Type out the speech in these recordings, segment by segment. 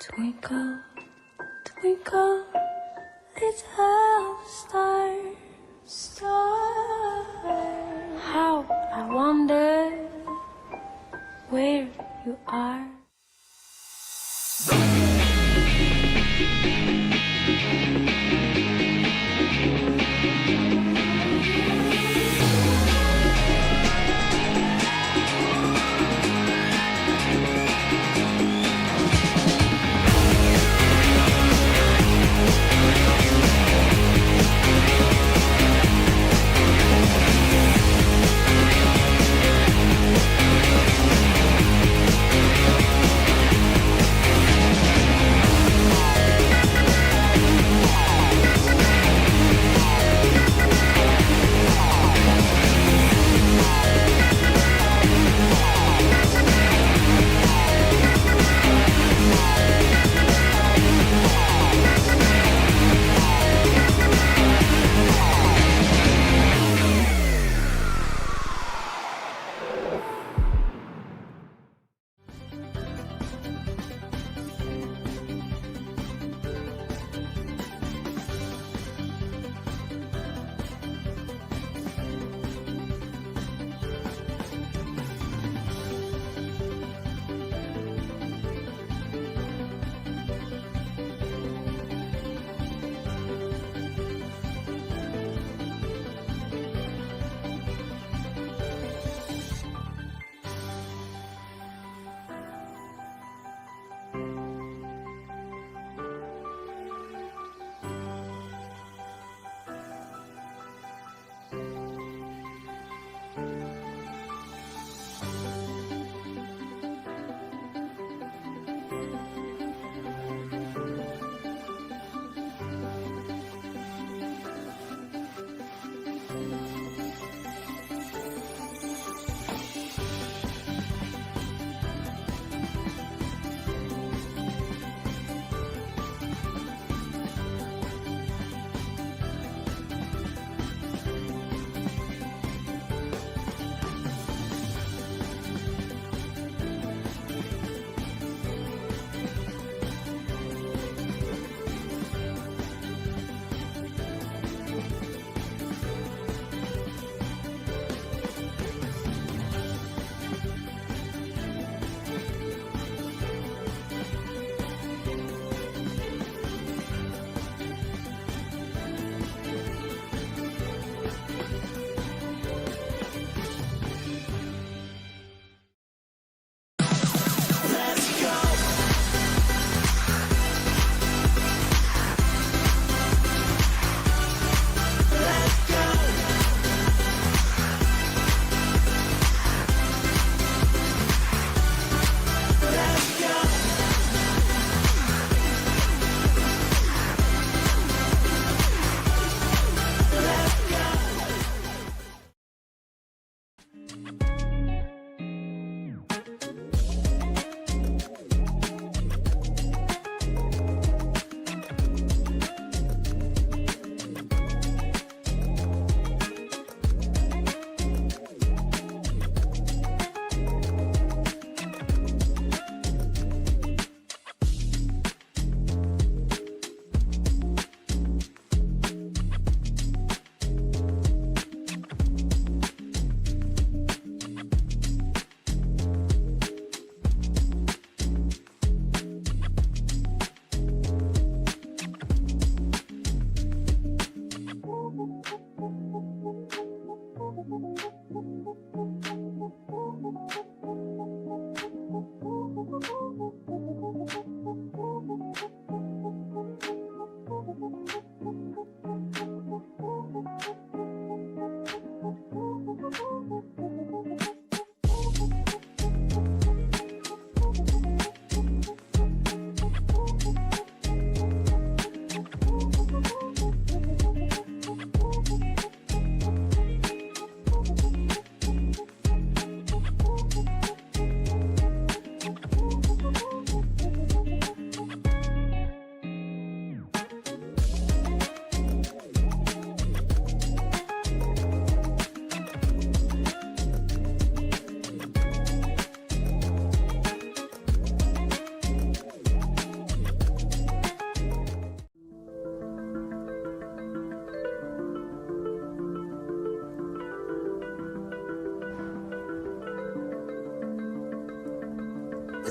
Twinkle, twinkle, little star, star. How I wonder where you are.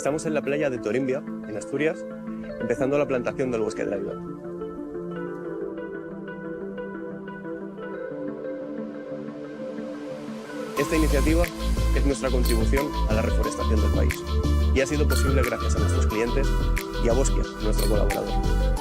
Estamos en la playa de Torimbia, en Asturias, empezando la plantación del bosque de la vida. Esta iniciativa es nuestra contribución a la reforestación del país y ha sido posible gracias a nuestros clientes y a Bosquia, nuestro colaborador.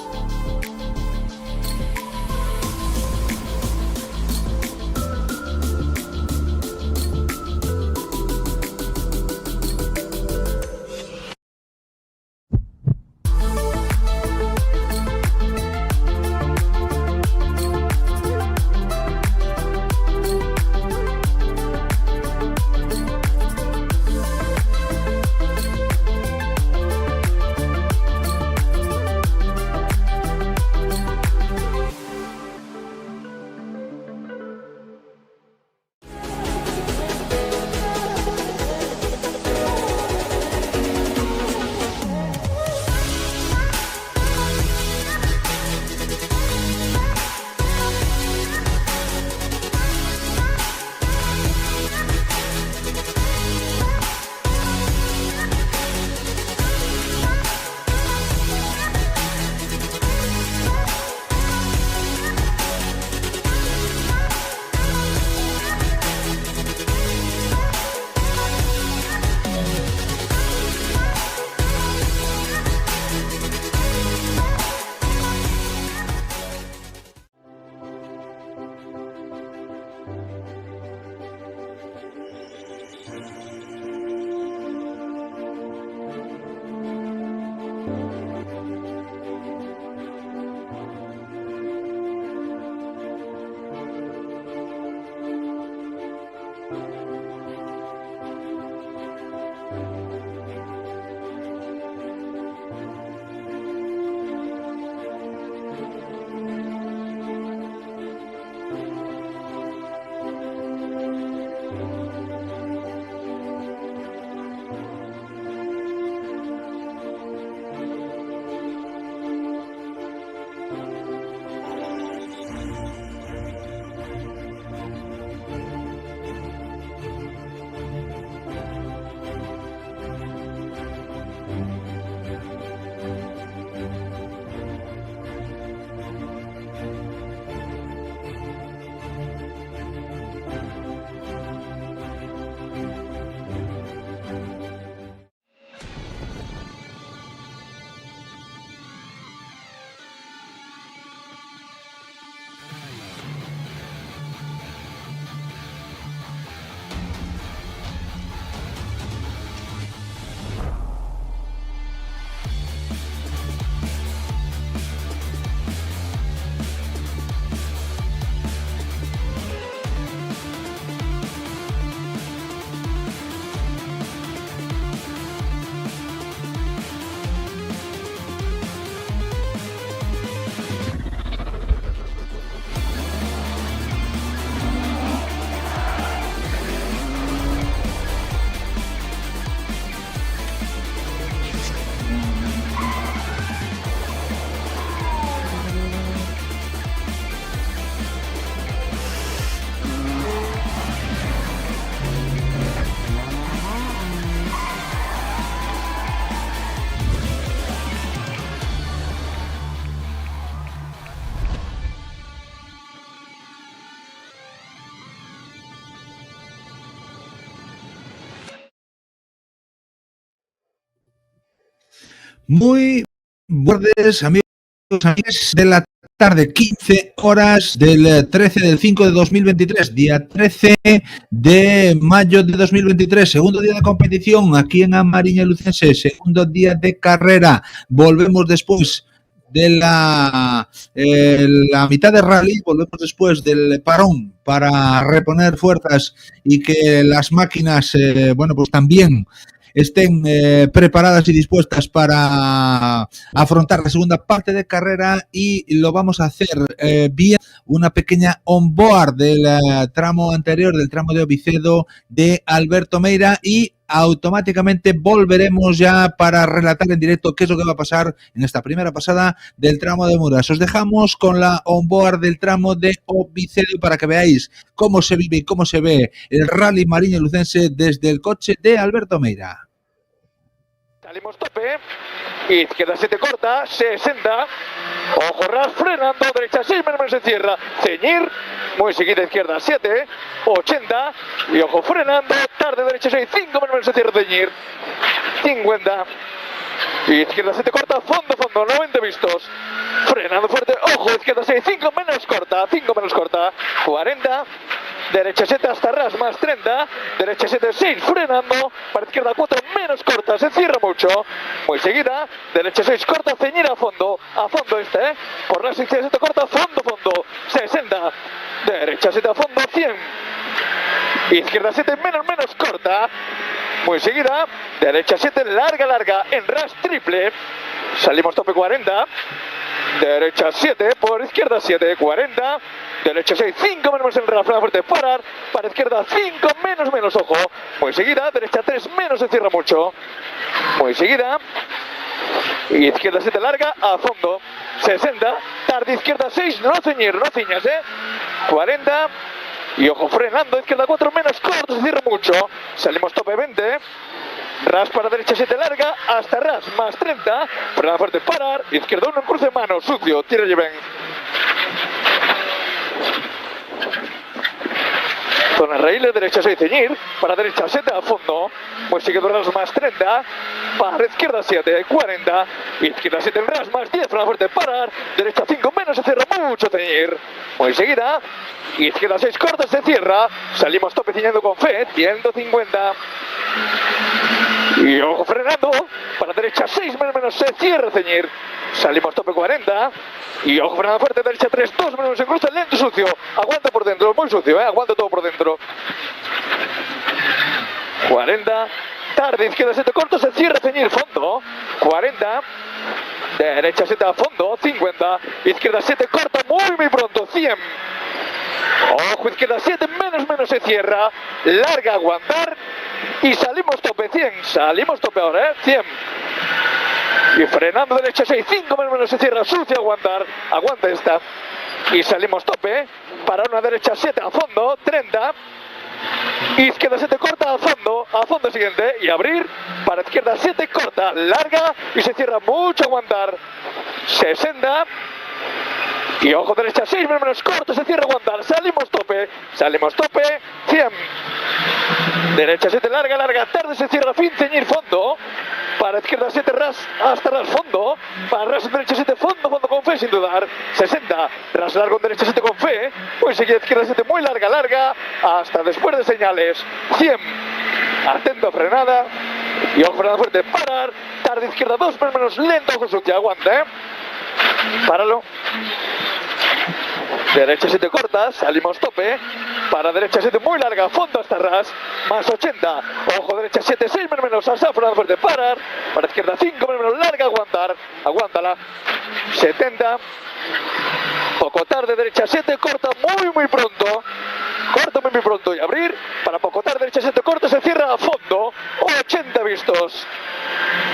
Muy buenas amigos de la tarde, 15 horas del 13 del 5 de 2023, día 13 de mayo de 2023, segundo día de competición aquí en Amariña Lucense, segundo día de carrera. Volvemos después de la mitad de rally, volvemos después del parón para reponer fuerzas y que las máquinas, bueno, pues también estén preparadas y dispuestas para afrontar la segunda parte de carrera, y lo vamos a hacer vía una pequeña onboard del tramo anterior, del tramo de Ovicedo de Alberto Meira, y automáticamente volveremos ya para relatar en directo qué es lo que va a pasar en esta primera pasada del tramo de Muras. Os dejamos con la onboard del tramo de Ovicedo para que veáis cómo se vive y cómo se ve el rally Mariña Lucense desde el coche de Alberto Meira. Salimos tope. Izquierda 7 corta, 60. Ojo ras frenando, derecha 6 menos se cierra. Ceñir. Muy seguida izquierda 7, 80. Y ojo frenando, tarde derecha 6, 5 menos se cierra. Ceñir. 50. Izquierda 7 corta, fondo, 90 vistos. Frenando fuerte, ojo, izquierda 6, 5 menos corta, 40. Derecha 7 hasta ras, más 30. Derecha 7, 6, frenando. Para izquierda 4, menos corta, se cierra mucho. Muy seguida. Derecha 6, corta, ceñir a fondo este, Por ras, izquierda 7 corta, fondo. 60. Derecha 7 a fondo, 100. Izquierda 7, menos corta. Muy seguida. Derecha 7, larga, en ras triple. Salimos tope 40. Derecha 7, por izquierda 7, 40. Derecha 6, 5 menos en ras, frena fuerte, parar. Para izquierda 5, menos, ojo. Muy seguida. Derecha 3, menos, se cierra mucho. Muy seguida. Izquierda 7 larga, a fondo. 60. Tarde izquierda 6, no ceñir, no ciñas, 40. Y ojo frenando, izquierda 4, menos corto, se cierra mucho. Salimos tope 20. Ras para derecha 7 larga, hasta ras, más 30. Frena fuerte, parar. Izquierda 1 en cruce, mano, sucio, tira y ven. Zona raíles, derecha 6, ceñir. Para derecha 7 a fondo. Pues sigue dos ras, más 30. Para izquierda 7, 40. Izquierda 7 en ras, más 10. Frena fuerte, parar. Derecha 5, menos, se cierra mucho, ceñir. Muy seguida. Izquierda 6, corta, se cierra. Salimos tope ciñendo con fe, 150. Y ojo frenando. Para derecha 6, menos, se cierra, ceñir. Salimos tope 40. Y ojo frenando fuerte, derecha 3, 2 menos, se cruza, lento, sucio. Aguanta por dentro, muy sucio, aguanta todo por dentro. 40. Tarde, izquierda 7 corto, se cierra, ceñir, fondo. 40. Derecha 7 a fondo, 50. Izquierda 7 corta, muy pronto, 100. Ojo, izquierda 7, menos, se cierra. Larga, aguantar. Y salimos tope, 100. Salimos tope ahora, 100. Y frenando derecha 6, 5 menos, se cierra, sucia, aguantar. Aguanta esta. Y salimos tope. Para una derecha 7 a fondo, 30. Izquierda 7 corta, a fondo siguiente. Y abrir. Para izquierda 7 corta, larga. Y se cierra mucho, aguantar. 60. Y ojo derecha 6 menos corto, se cierra, aguantar. Salimos tope, 100. Derecha 7 larga, tarde, se cierra, fin, ceñir, fondo. Para izquierda 7 ras, hasta ras, fondo. Para ras derecha 7, fondo con fe, sin dudar. 60. Ras largo derecha 7 con fe. Pues sigue izquierda 7 muy larga. Hasta después de señales. 100. Atento a frenada. Y ojo frenada fuerte, parar. Tarde izquierda 2 menos lento, ojo sucia, aguanta, Páralo. Derecha 7 corta, salimos tope. Para derecha 7 muy larga, fondo hasta ras, más 80. Ojo derecha 7, 6 menos, frenada fuerte, parar. Para izquierda 5 menos, larga, aguantar. Aguántala. 70. Poco tarde, derecha 7, corta muy pronto. Corta muy pronto y abrir. Para poco tarde, derecha 7 corta, se cierra a fondo. 80 vistos.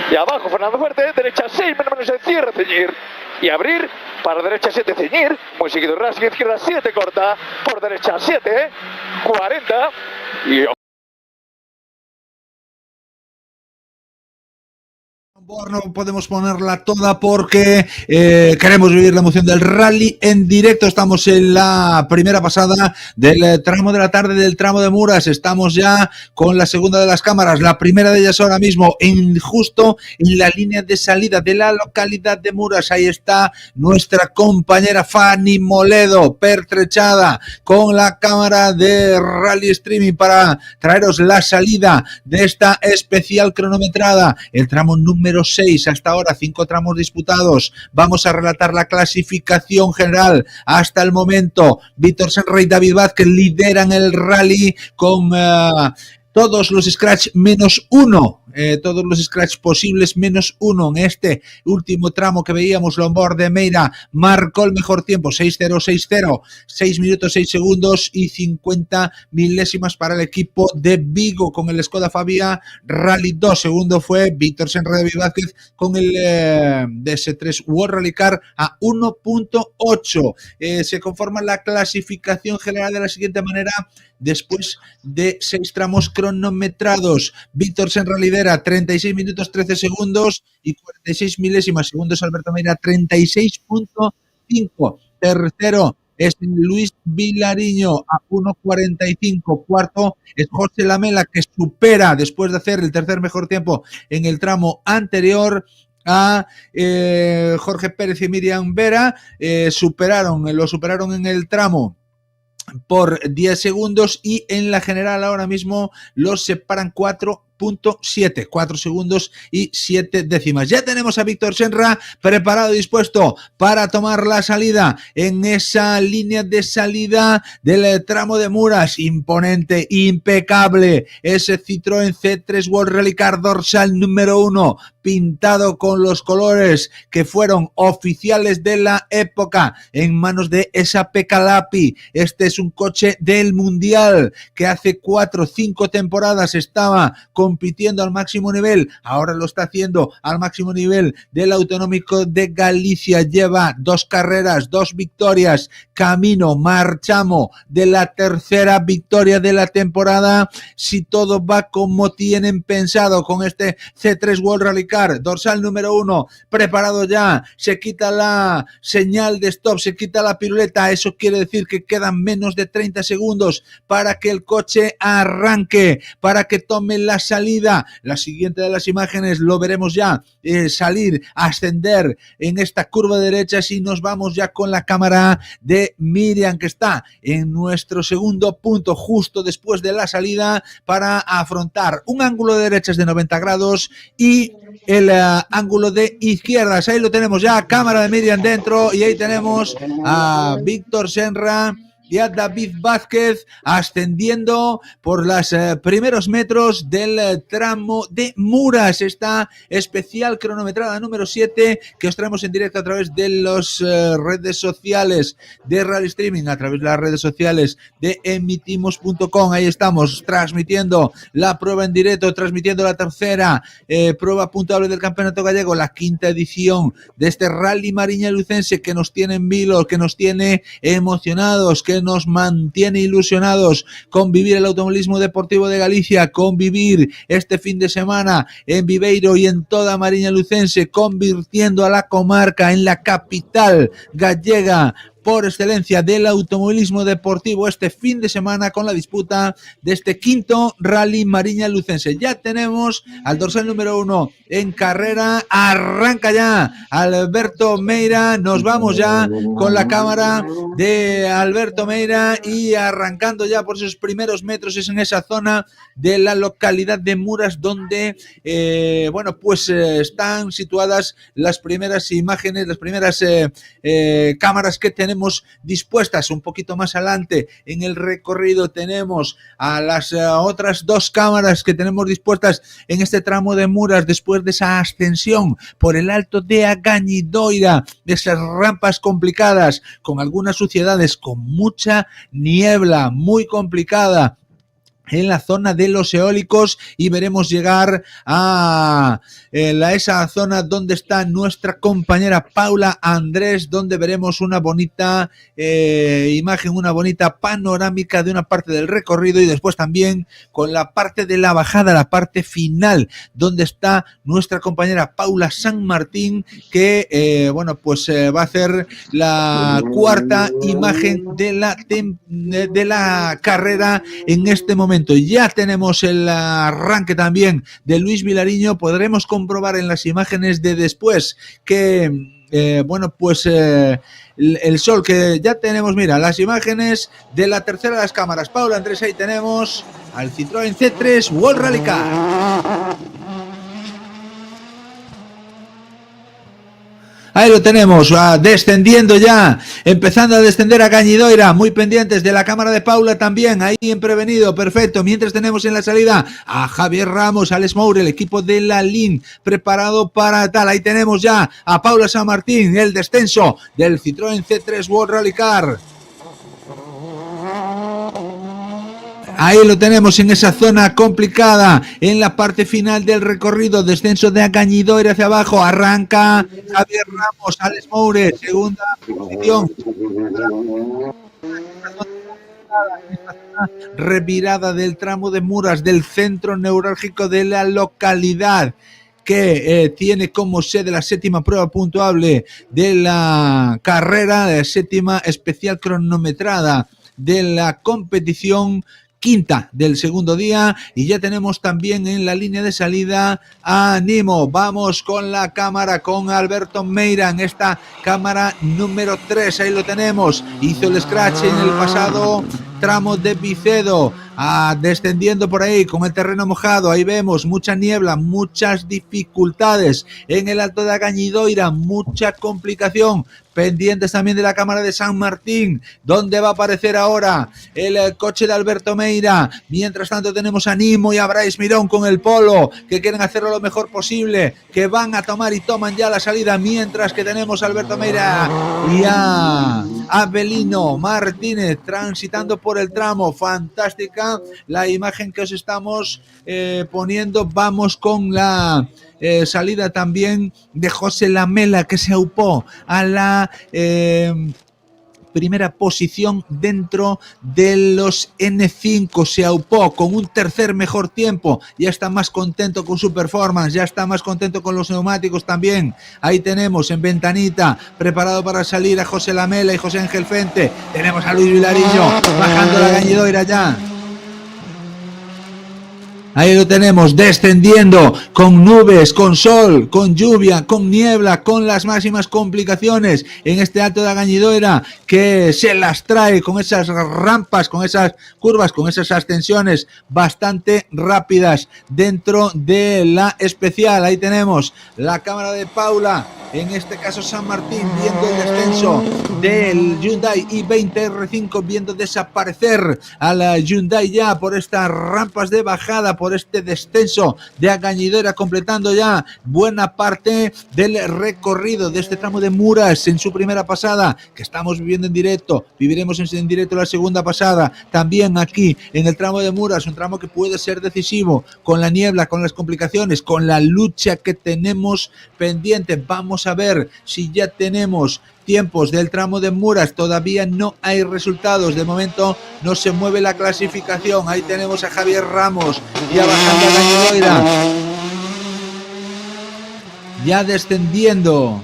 Y abajo, frenando fuerte, derecha 6 menos, se cierra, ceñir. Y abrir, para derecha 7 ceñir, muy seguido ras, y izquierda 7 corta, por derecha 7, 40, y No podemos ponerla toda porque queremos vivir la emoción del rally en directo. Estamos en la primera pasada del tramo de la tarde del tramo de Muras. Estamos ya con la segunda de las cámaras. La primera de ellas ahora mismo justo en la línea de salida de la localidad de Muras. Ahí está nuestra compañera Fanny Moledo, pertrechada con la cámara de Rally Streaming para traeros la salida de esta especial cronometrada. El tramo número 6, hasta ahora 5 tramos disputados. Vamos a relatar la clasificación general hasta el momento. Víctor Senra y David Vázquez lideran el rally con todos los scratch menos 1. Todos los scratch posibles menos 1 en este último tramo que veíamos. Lombard de Meira marcó el mejor tiempo, 6:0, 6 minutos 6 segundos y 50 milésimas para el equipo de Vigo con el Skoda Fabia Rally 2. Segundo fue Víctor Senra de Vázquez con el DS3 World Rally Car a 1.8. Se conforma la clasificación general de la siguiente manera. Después de 6 tramos cronometrados, Víctor Senra lidera lidera 36 minutos 13 segundos y 46 milésimas segundos Alberto Meira, 36.5. Tercero es Luis Vilariño a 1.45. Cuarto es José Lamela, que supera, después de hacer el tercer mejor tiempo en el tramo anterior, a Jorge Pérez y Miriam Vera. Lo superaron en el tramo por 10 segundos y en la general ahora mismo los separan 4 segundos y 7 décimas. Ya tenemos a Víctor Senra preparado y dispuesto para tomar la salida en esa línea de salida del tramo de Muras. Imponente, impecable, ese Citroën C3 World Rally Car dorsal número 1, pintado con los colores que fueron oficiales de la época en manos de esa Pecalapi. Este es un coche del Mundial que hace 4 o 5 temporadas estaba compitiendo al máximo nivel, ahora lo está haciendo al máximo nivel del Autonómico de Galicia. Lleva 2 carreras, 2 victorias, marchamos de la tercera victoria de la temporada, si todo va como tienen pensado, con este C3 World Rally Car dorsal número 1 preparado ya. Se quita la señal de stop, se quita la piruleta, eso quiere decir que quedan menos de 30 segundos para que el coche arranque, para que tome la salida. La siguiente de las imágenes lo veremos ya salir, ascender en esta curva derecha. Si nos vamos ya con la cámara de Miriam, que está en nuestro segundo punto justo después de la salida, para afrontar un ángulo de derechas de 90 grados y el ángulo de izquierdas. Ahí lo tenemos ya, cámara de Miriam dentro, y ahí tenemos a Víctor Senra y a David Vázquez ascendiendo por los primeros metros del tramo de Muras, esta especial cronometrada número 7 que os traemos en directo a través de las redes sociales de Rally Streaming, a través de las redes sociales de emitimos.com. Ahí estamos transmitiendo la prueba en directo, transmitiendo la tercera prueba puntuable del Campeonato Gallego, la quinta edición de este Rally Mariña Lucense, que nos tiene en vilo, que nos tiene emocionados, que nos mantiene ilusionados con vivir el automovilismo deportivo de Galicia, con vivir este fin de semana en Viveiro y en toda Mariña Lucense, convirtiendo a la comarca en la capital gallega por excelencia del automovilismo deportivo este fin de semana, con la disputa de este quinto Rally Mariña Lucense. Ya tenemos al dorsal número 1 en carrera, arranca ya Alberto Meira, nos vamos ya con la cámara de Alberto Meira y arrancando ya por esos primeros metros. Es en esa zona de la localidad de Muras donde están situadas las primeras imágenes, las primeras cámaras que tenemos dispuestas. Un poquito más adelante en el recorrido tenemos a las otras 2 cámaras que tenemos dispuestas en este tramo de Muras después de esa ascensión por el alto de Agañidoira, de esas rampas complicadas con algunas suciedades, con mucha niebla, muy complicada en la zona de los eólicos, y veremos llegar a esa zona donde está nuestra compañera Paula Andrés, donde veremos una bonita imagen, una bonita panorámica de una parte del recorrido, y después también con la parte de la bajada, la parte final, donde está nuestra compañera Paula San Martín, que va a hacer la cuarta imagen de la carrera en este momento. Ya tenemos el arranque también de Luis Vilariño. Podremos comprobar en las imágenes de después que el sol que ya tenemos. Mira, las imágenes de la tercera de las cámaras. Paula Andrés, ahí tenemos al Citroën C3 World Rally Car. Ahí lo tenemos, descendiendo ya, empezando a descender a Gañidoira, muy pendientes de la cámara de Paula también, ahí en prevenido, perfecto. Mientras tenemos en la salida a Javier Ramos, Alex Moure, el equipo de la LIN preparado para tal. Ahí tenemos ya a Paula San Martín, el descenso del Citroën C3 World Rally Car. Ahí lo tenemos en esa zona complicada, en la parte final del recorrido, descenso de Agañidoira hacia abajo, arranca Javier Ramos, Alex Moure, segunda posición. revirada del tramo de Muras, del centro neurálgico de la localidad, que tiene como sede la séptima prueba puntuable de la carrera, la séptima especial cronometrada de la competición, quinta del segundo día, y ya tenemos también en la línea de salida a Nimo. Vamos con la cámara, con Alberto Meira en esta cámara número 3, ahí lo tenemos, hizo el scratch en el pasado tramo de Vicedo, descendiendo por ahí con el terreno mojado. Ahí vemos mucha niebla, muchas dificultades en el Alto de Agañidoira, mucha complicación. Pendientes también de la cámara de San Martín, donde va a aparecer ahora el coche de Alberto Meira. Mientras tanto tenemos a Nimo y a Brais Mirón con el Polo, que quieren hacerlo lo mejor posible, que van a tomar y toman ya la salida, mientras que tenemos a Alberto Meira y a Abelino Martínez transitando por el tramo. Fantástica la imagen que os estamos poniendo. Vamos con la salida también de José Lamela, que se aupó a la primera posición dentro de los N5, se aupó con un tercer mejor tiempo, ya está más contento con su performance, ya está más contento con los neumáticos también. Ahí tenemos en ventanita, preparado para salir, a José Lamela y José Ángel Fente. Tenemos a Luis Vilariño bajando la Gañidoira ya. Ahí lo tenemos, descendiendo con nubes, con sol, con lluvia, con niebla, con las máximas complicaciones en este Alto de Agañidoira, que se las trae con esas rampas, con esas curvas, con esas ascensiones bastante rápidas dentro de la especial. Ahí tenemos la cámara de Paula, en este caso San Martín, viendo el descenso del Hyundai i20 R5, viendo desaparecer a la Hyundai ya por estas rampas de bajada, por este descenso de Agañidoira, completando ya buena parte del recorrido de este tramo de Muras en su primera pasada, que estamos viviendo en directo. Viviremos en directo la segunda pasada también aquí en el tramo de Muras, un tramo que puede ser decisivo con la niebla, con las complicaciones, con la lucha que tenemos pendiente. Vamos a ver si ya tenemos tiempos del tramo de Muras. Todavía no hay resultados, de momento no se mueve la clasificación. Ahí tenemos a Javier Ramos ya bajando a Gañidoira, ya descendiendo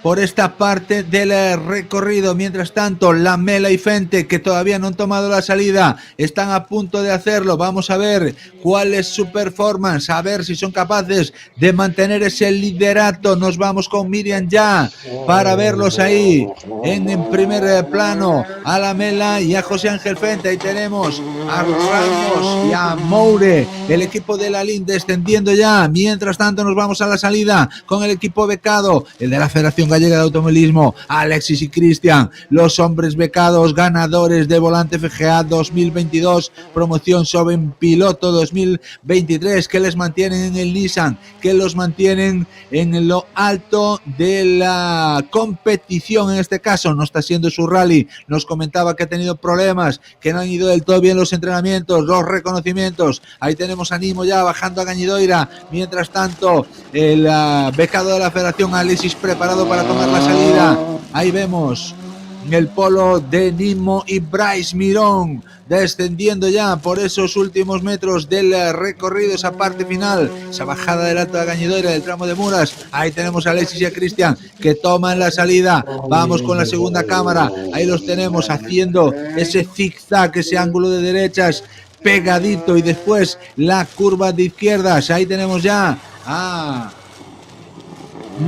por esta parte del recorrido. Mientras tanto, Lamela y Fente, que todavía no han tomado la salida, están a punto de hacerlo. Vamos a ver cuál es su performance, a ver si son capaces de mantener ese liderato. Nos vamos con Miriam ya para verlos ahí en primer plano, a Lamela y a José Ángel Fente. Ahí tenemos a Ramos y a Moure, el equipo de la LIN descendiendo ya. Mientras tanto, nos vamos a la salida con el equipo becado, el de la Federación Gallega de Automovilismo, Alexis y Cristian, los hombres becados, ganadores de Volante FGA 2022, promoción Joven Piloto 2023, que les mantienen en el Nissan, que los mantienen en lo alto de la competición. En este caso no está siendo su rally, nos comentaba que ha tenido problemas, que no han ido del todo bien los entrenamientos, los reconocimientos. Ahí tenemos a Nimo ya bajando a Gañidoira. Mientras tanto, el becado de la Federación, Alexis, preparado para tomar la salida. Ahí vemos el Polo de Nimo y Brais Mirón descendiendo ya por esos últimos metros del recorrido, esa parte final, esa bajada del Alto de Gañidoira del tramo de Muras. Ahí tenemos a Alexis y a Cristian que toman la salida. Vamos con la segunda cámara, ahí los tenemos haciendo ese zigzag, ese ángulo de derechas pegadito, y después la curva de izquierdas. Ahí tenemos ya a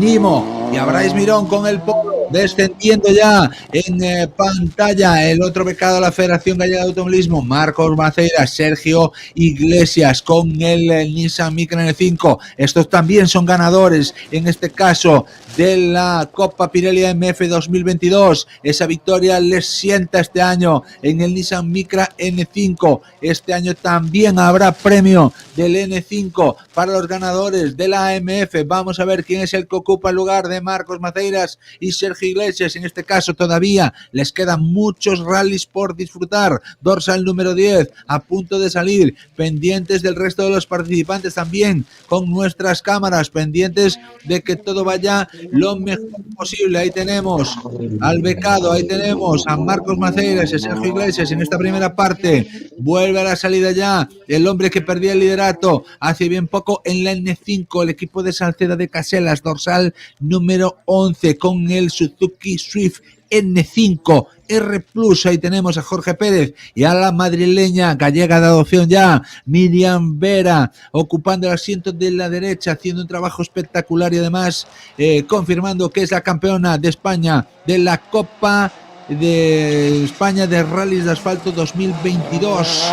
Nimo y a Brais Mirón con el Polo descendiendo ya en pantalla. El otro becado de la Federación Gallega de Automovilismo, Marcos Maceira, Sergio Iglesias con el Nissan Micra N5. Estos también son ganadores, en este caso, de la Copa Pirelli AMF 2022. Esa victoria les sienta este año en el Nissan Micra N5. Este año también habrá premio del N5 para los ganadores de la AMF. Vamos a ver quién es el que ocupa el lugar de Marcos Maceiras y Sergio Sergio Iglesias. En este caso todavía les quedan muchos rallies por disfrutar. Dorsal número 10 a punto de salir, pendientes del resto de los participantes también, con nuestras cámaras pendientes de que todo vaya lo mejor posible. Ahí tenemos al becado, ahí tenemos a Marcos Maceiras y a Sergio Iglesias en esta primera parte. Vuelve a la salida ya el hombre que perdía el liderato hace bien poco en la N5, el equipo de Salceda de Caselas, dorsal número 11 con el Suzuki Swift N5 R+. Ahí tenemos a Jorge Pérez y a la madrileña gallega de adopción ya, Miriam Vera, ocupando el asiento de la derecha, haciendo un trabajo espectacular y además confirmando que es la campeona de España de la Copa de España de Rallys de Asfalto 2022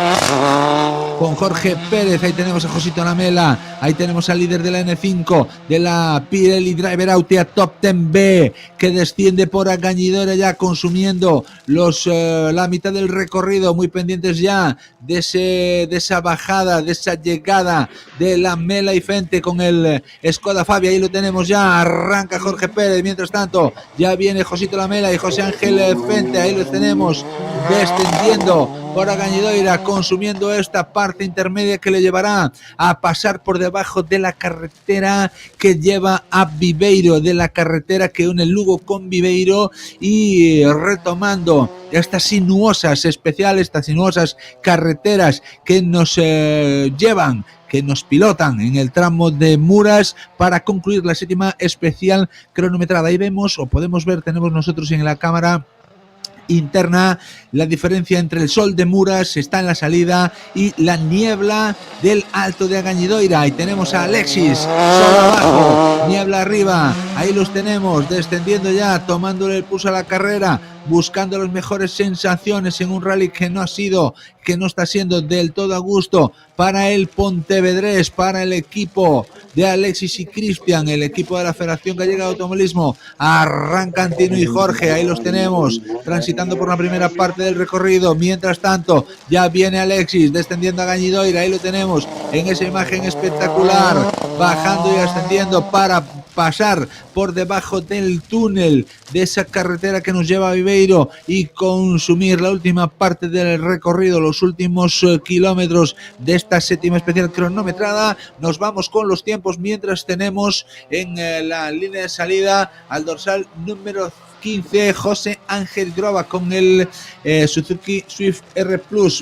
con Jorge Pérez. Ahí tenemos a Josito Lamela, ahí tenemos al líder de la N5 de la Pirelli Driver Autea Top 10B, que desciende por Agañidora ya consumiendo la mitad del recorrido, muy pendientes ya de esa bajada, de esa llegada de la Mela y Fente con el Skoda Fabia. Ahí lo tenemos ya, arranca Jorge Pérez, mientras tanto ya viene Josito Lamela y José Ángel Fente, ahí los tenemos descendiendo por Agañidoira, consumiendo esta parte intermedia que le llevará a pasar por debajo de la carretera que lleva a Viveiro, de la carretera que une Lugo con Viveiro, y retomando estas sinuosas carreteras que nos llevan, que nos pilotan en el tramo de Muras para concluir la séptima especial cronometrada. Ahí vemos, o podemos ver, tenemos nosotros en la cámara interna la diferencia entre el sol de Muras, está en la salida, y la niebla del Alto de Agañidoira. Ahí tenemos a Alexis, sol abajo, niebla arriba, ahí los tenemos descendiendo ya, tomándole el pulso a la carrera, buscando las mejores sensaciones en un rally que no está siendo del todo a gusto para el pontevedrés, para el equipo de Alexis y Cristian, el equipo de la Federación Gallega de Automovilismo. Arrancan Tino y Jorge, ahí los tenemos transitando por la primera parte del recorrido. Mientras tanto ya viene Alexis descendiendo a Gañidoira, ahí lo tenemos en esa imagen espectacular, bajando y ascendiendo para pasar por debajo del túnel de esa carretera que nos lleva a Viveiro y consumir la última parte del recorrido, los últimos kilómetros de esta séptima especial cronometrada. Nos vamos con los tiempos mientras tenemos en la línea de salida al dorsal número 15, José Ángel Groba con el Suzuki Swift R+,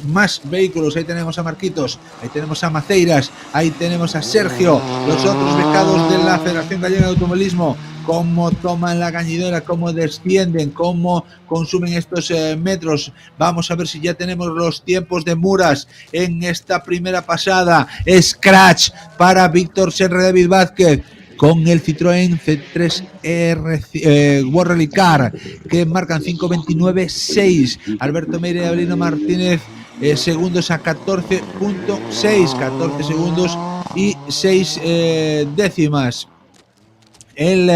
más vehículos. Ahí tenemos a Marquitos, ahí tenemos a Maceiras, ahí tenemos a Sergio, los otros becados de la Federación Gallega de Automovilismo. Cómo toman la Gañidora, cómo descienden, cómo consumen estos metros. Vamos a ver si ya tenemos los tiempos de Muras en esta primera pasada. Scratch para Víctor Serra David Vázquez con el Citroën C3 World Rally Car, que marcan 5:29.6. Alberto Meire y Avelino Martínez segundos a 14.6, 14 segundos y 6 décimas. El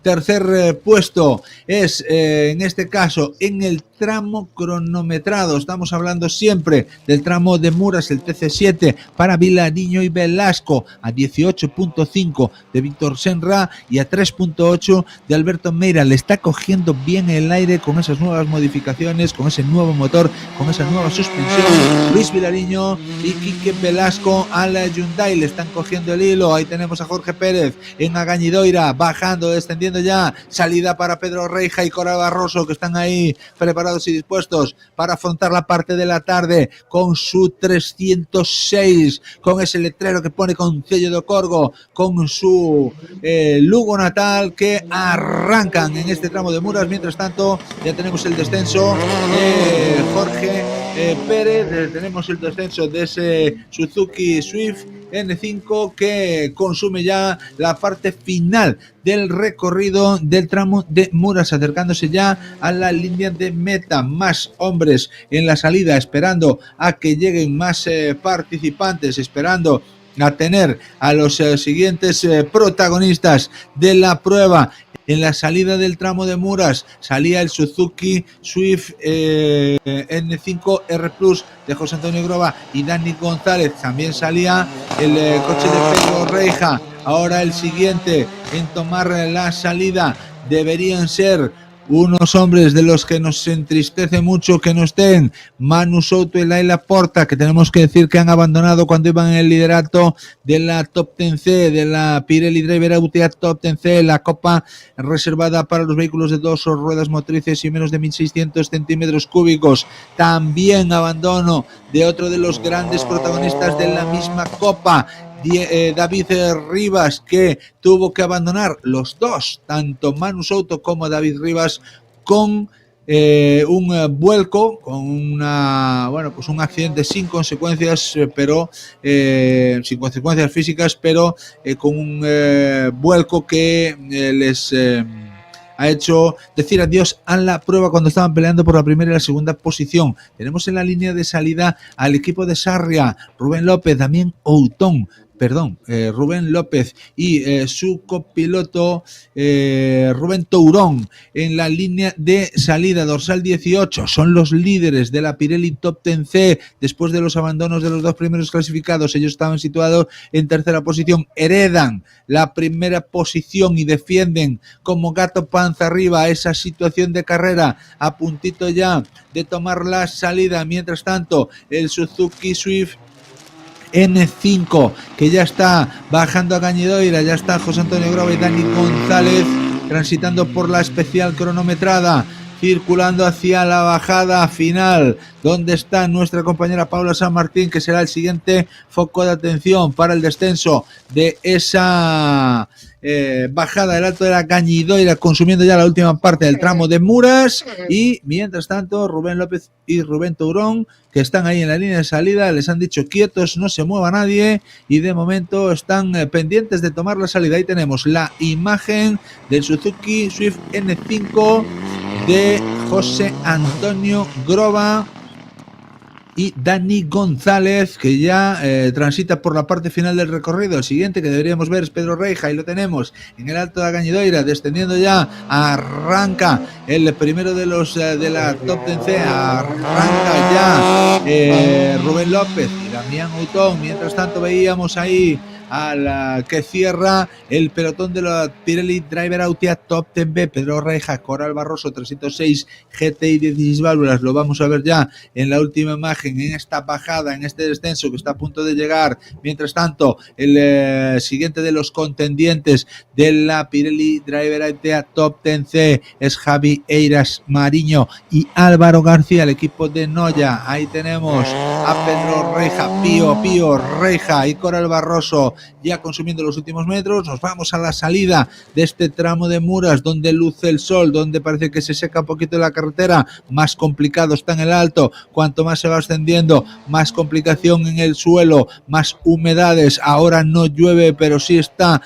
tercer puesto es en este caso en el tramo cronometrado. Estamos hablando siempre del tramo de Muras, el TC7 para Vilariño y Velasco, a 18.5 de Víctor Senra y a 3.8 de Alberto Meira. Le está cogiendo bien el aire con esas nuevas modificaciones, con ese nuevo motor, con esa nueva suspensión. Luis Vilariño y Quique Velasco a la Hyundai le están cogiendo el hilo. Ahí tenemos a Jorge Pérez en Agañidoira, bajando, descendiendo ya, salida para Pedro Reija y Cora Barroso, que están ahí preparados y dispuestos para afrontar la parte de la tarde con su 306, con ese letrero que pone Concello de Corgo, con su Lugo natal, que arrancan en este tramo de Muras. Mientras tanto ya tenemos el descenso de Jorge Pérez, tenemos el descenso de ese Suzuki Swift N5 que consume ya la parte final del recorrido del tramo de Muras, acercándose ya a la línea de meta. Más hombres en la salida, esperando a que lleguen más participantes, esperando a tener a los siguientes protagonistas de la prueba. En la salida del tramo de Muras salía el Suzuki Swift N5 R+ de José Antonio Groba y Dani González. También salía el coche de Pedro Reija. Ahora el siguiente en tomar la salida deberían ser unos hombres de los que nos entristece mucho que no estén Manu Souto y Laila Porta, que tenemos que decir que han abandonado cuando iban en el liderato de la Top 10C, de la Pirelli Driver Autea Top 10C, la copa reservada para los vehículos de 2 o ruedas motrices y menos de 1.600 centímetros cúbicos. También abandono de otro de los grandes protagonistas de la misma copa, David Rivas, que tuvo que abandonar los dos, tanto Manu Souto como David Rivas, con un vuelco, con un accidente sin consecuencias, pero sin consecuencias físicas, pero con un vuelco que les ha hecho decir adiós a la prueba cuando estaban peleando por la primera y la segunda posición. Tenemos en la línea de salida al equipo de Sarria, Rubén López, Rubén López y su copiloto Rubén Tourón. En la línea de salida, dorsal 18, son los líderes de la Pirelli Top 10C después de los abandonos de los dos primeros clasificados. Ellos estaban situados en tercera posición, heredan la primera posición y defienden como gato panza arriba esa situación de carrera, a puntito ya de tomar la salida. Mientras tanto, el Suzuki Swift N5, que ya está bajando a Cañidoira, ya está José Antonio Grova y Dani González transitando por la especial cronometrada, circulando hacia la bajada final, donde está nuestra compañera Paula San Martín, que será el siguiente foco de atención para el descenso de esa bajada del Alto de la Cañidoira, consumiendo ya la última parte del tramo de Muras. Y mientras tanto, Rubén López y Rubén Tourón, que están ahí en la línea de salida, les han dicho quietos, no se mueva nadie, y de momento están pendientes de tomar la salida. Ahí tenemos la imagen del Suzuki Swift N5 de José Antonio Grova y Dani González, que ya transita por la parte final del recorrido. El siguiente que deberíamos ver es Pedro Reija, y lo tenemos en el Alto de la Cañidoira, descendiendo ya. Arranca el primero de los de la Top 10C, arranca ya Rubén López y Damián Outón. Mientras tanto veíamos ahí a la que cierra el pelotón de la Pirelli Driver Autea Top 10B, Pedro Reija, Coral Barroso 306 GTI 16 válvulas. Lo vamos a ver ya en la última imagen, en esta bajada, en este descenso que está a punto de llegar. Mientras tanto, el siguiente de los contendientes de la Pirelli Driver Autea Top 10C es Javi Eiras Mariño y Álvaro García, el equipo de Noya. Ahí tenemos a Pedro Reija, Pío Reija y Coral Barroso ya consumiendo los últimos metros. Nos vamos a la salida de este tramo de Muras, donde luce el sol, donde parece que se seca un poquito la carretera. Más complicado está en el alto, cuanto más se va ascendiendo, más complicación en el suelo, más humedades. Ahora no llueve, pero sí está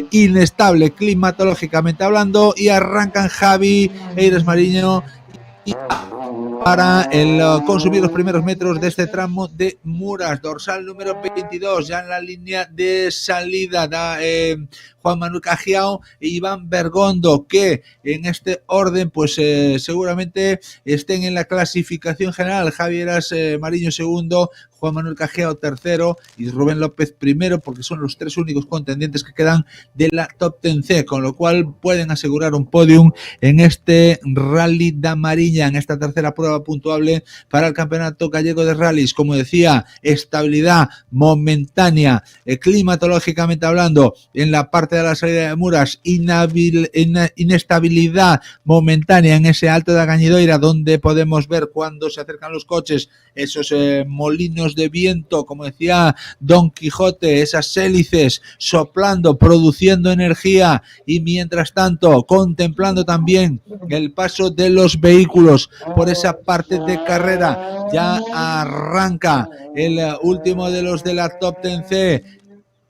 inestable climatológicamente hablando, y arrancan Javi Eiras Mariño y para consumir los primeros metros de este tramo de Muras. Dorsal número 22, ya en la línea de salida, Juan Manuel Cajiao e Iván Bergondo, que en este orden pues seguramente estén en la clasificación general. Javier Mariño segundo, Juan Manuel Cajiao tercero y Rubén López primero, porque son los tres únicos contendientes que quedan de la Top 10C, con lo cual pueden asegurar un podium en este Rally da Mariña, en esta tercera prueba puntuable para el Campeonato Gallego de Rallys. Como decía, estabilidad momentánea, climatológicamente hablando, en la parte de la salida de Muras, inestabilidad momentánea en ese Alto de la Cañidoira, donde podemos ver cuando se acercan los coches esos molinos de viento, como decía Don Quijote, esas hélices soplando, produciendo energía, y mientras tanto contemplando también el paso de los vehículos por esa parte de carrera. Ya arranca el último de los de la Top 10C,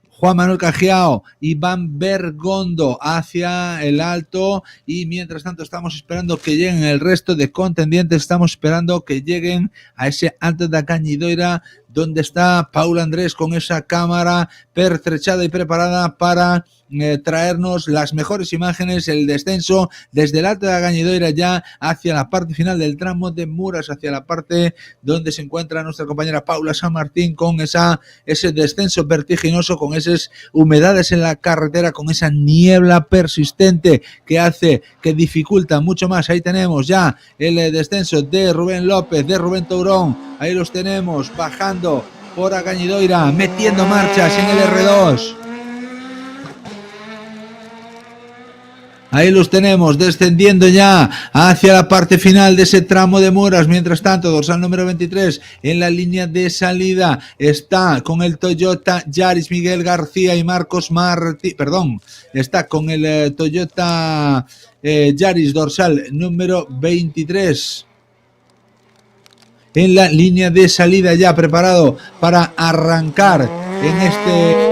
Juan Manuel Cajiao, Iván Bergondo hacia el alto, y mientras tanto estamos esperando que lleguen el resto de contendientes. Estamos esperando que lleguen a ese Alto da Cañidoira, donde está Paula Andrés con esa cámara pertrechada y preparada para traernos las mejores imágenes, el descenso desde el Alto da Gañidoira ya hacia la parte final del tramo de Muras, hacia la parte donde se encuentra nuestra compañera Paula San Martín con ese descenso vertiginoso, con esas humedades en la carretera, con esa niebla persistente que dificulta mucho más. Ahí tenemos ya el descenso de Rubén López, de Rubén Tourón, ahí los tenemos bajando por a Gañidoira, metiendo marchas en el R2. Ahí los tenemos descendiendo ya hacia la parte final de ese tramo de Muras. Mientras tanto, dorsal número 23 en la línea de salida está con el Toyota Yaris Miguel García y Marcos Martí. Está con el Toyota Yaris dorsal número 23. En la línea de salida ya preparado para arrancar en este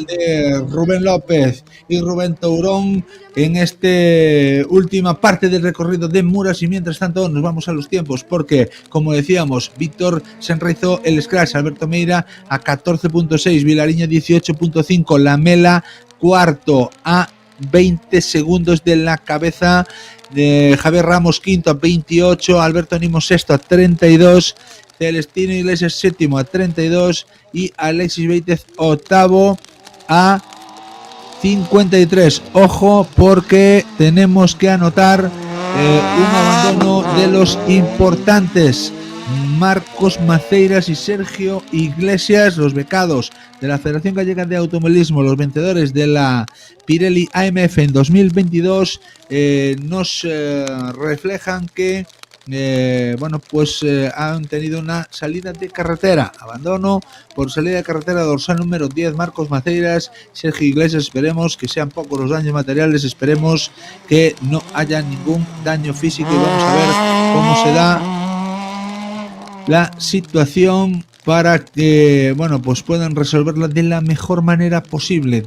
de Rubén López y Rubén Tourón en esta última parte del recorrido de Muras. Y mientras tanto nos vamos a los tiempos, porque como decíamos, Víctor se enraizó el scratch, Alberto Meira a 14.6, Vilariño 18.5, Lamela cuarto a 20 segundos de la cabeza, de Javier Ramos quinto a 28, Alberto Nimo sexto a 32, Celestino Iglesias séptimo a 32 y Alexis Beitez octavo a 53. Ojo, porque tenemos que anotar un abandono de los importantes Marcos Maceiras y Sergio Iglesias, los becados de la Federación Gallega de Automovilismo, los vencedores de la Pirelli AMF en 2022, nos reflejan que han tenido una salida de carretera, abandono por salida de carretera, dorsal número 10 Marcos Maceiras, Sergio Iglesias. Esperemos que sean pocos los daños materiales, esperemos que no haya ningún daño físico y vamos a ver cómo se da la situación para que puedan resolverla de la mejor manera posible,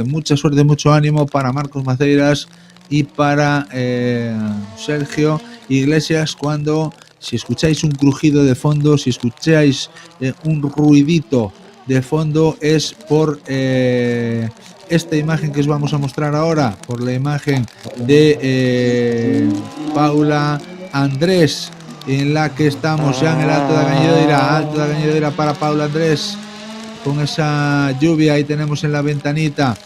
Mucha suerte, mucho ánimo para Marcos Maceiras y para Sergio Iglesias. Si escucháis un crujido de fondo, si escucháis un ruidito de fondo, es por esta imagen que os vamos a mostrar ahora, por la imagen de Paula Andrés, en la que estamos ya en el Alto da Gañidoira para Paula Andrés, con esa lluvia. Ahí tenemos en la ventanita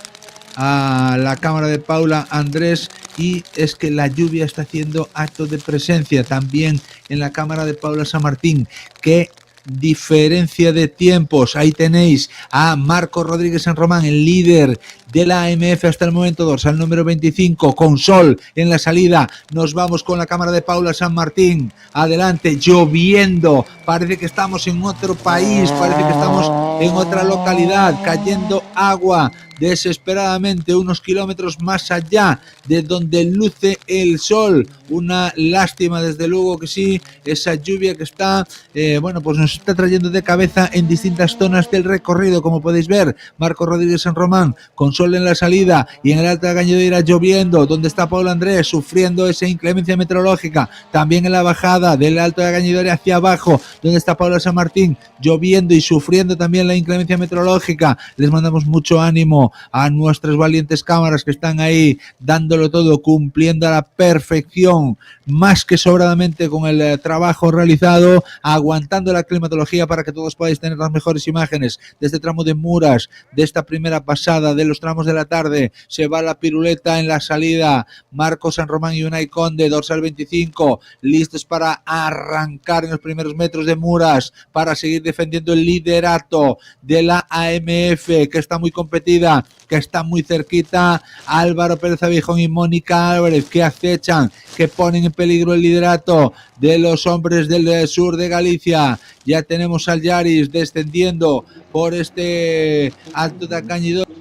a la cámara de Paula Andrés, y es que la lluvia está haciendo acto de presencia también en la cámara de Paula San Martín. Qué diferencia de tiempos. Ahí tenéis a Marco Rodríguez San Román, el líder de la AMF hasta el momento, dorsal número 25, con sol en la salida. Nos vamos con la cámara de Paula San Martín. Adelante, lloviendo. Parece que estamos en otro país, parece que estamos en otra localidad, cayendo agua desesperadamente unos kilómetros más allá de donde luce el sol. Una lástima, desde luego que sí, esa lluvia que está nos está trayendo de cabeza en distintas zonas del recorrido. Como podéis ver, Marco Rodríguez San Román con sol en la salida, y en el Alto da Gañidoira lloviendo, donde está Paula Andrés sufriendo esa inclemencia meteorológica. También en la bajada del Alto da Gañidoira hacia abajo, donde está Paula San Martín, lloviendo y sufriendo también la inclemencia meteorológica. Les mandamos mucho ánimo a nuestras valientes cámaras que están ahí dándolo todo, cumpliendo a la perfección, más que sobradamente con el trabajo realizado, aguantando la climatología para que todos podáis tener las mejores imágenes de este tramo de Muras, de esta primera pasada de los tramos de la tarde. Se va la piruleta en la salida, Marcos San Román y Unai Conde, dorsal 25, listos para arrancar en los primeros metros de Muras, para seguir defendiendo el liderato de la AMF, que está muy competida, que está muy cerquita. Álvaro Pérez Avijón y Mónica Álvarez, que acechan, que ponen en peligro el liderato de los hombres del sur de Galicia. Ya tenemos al Yaris descendiendo por este Alto da Gañidoira,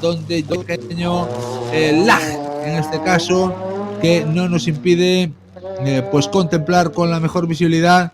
donde yo pequeño lag, en este caso, que no nos impide contemplar con la mejor visibilidad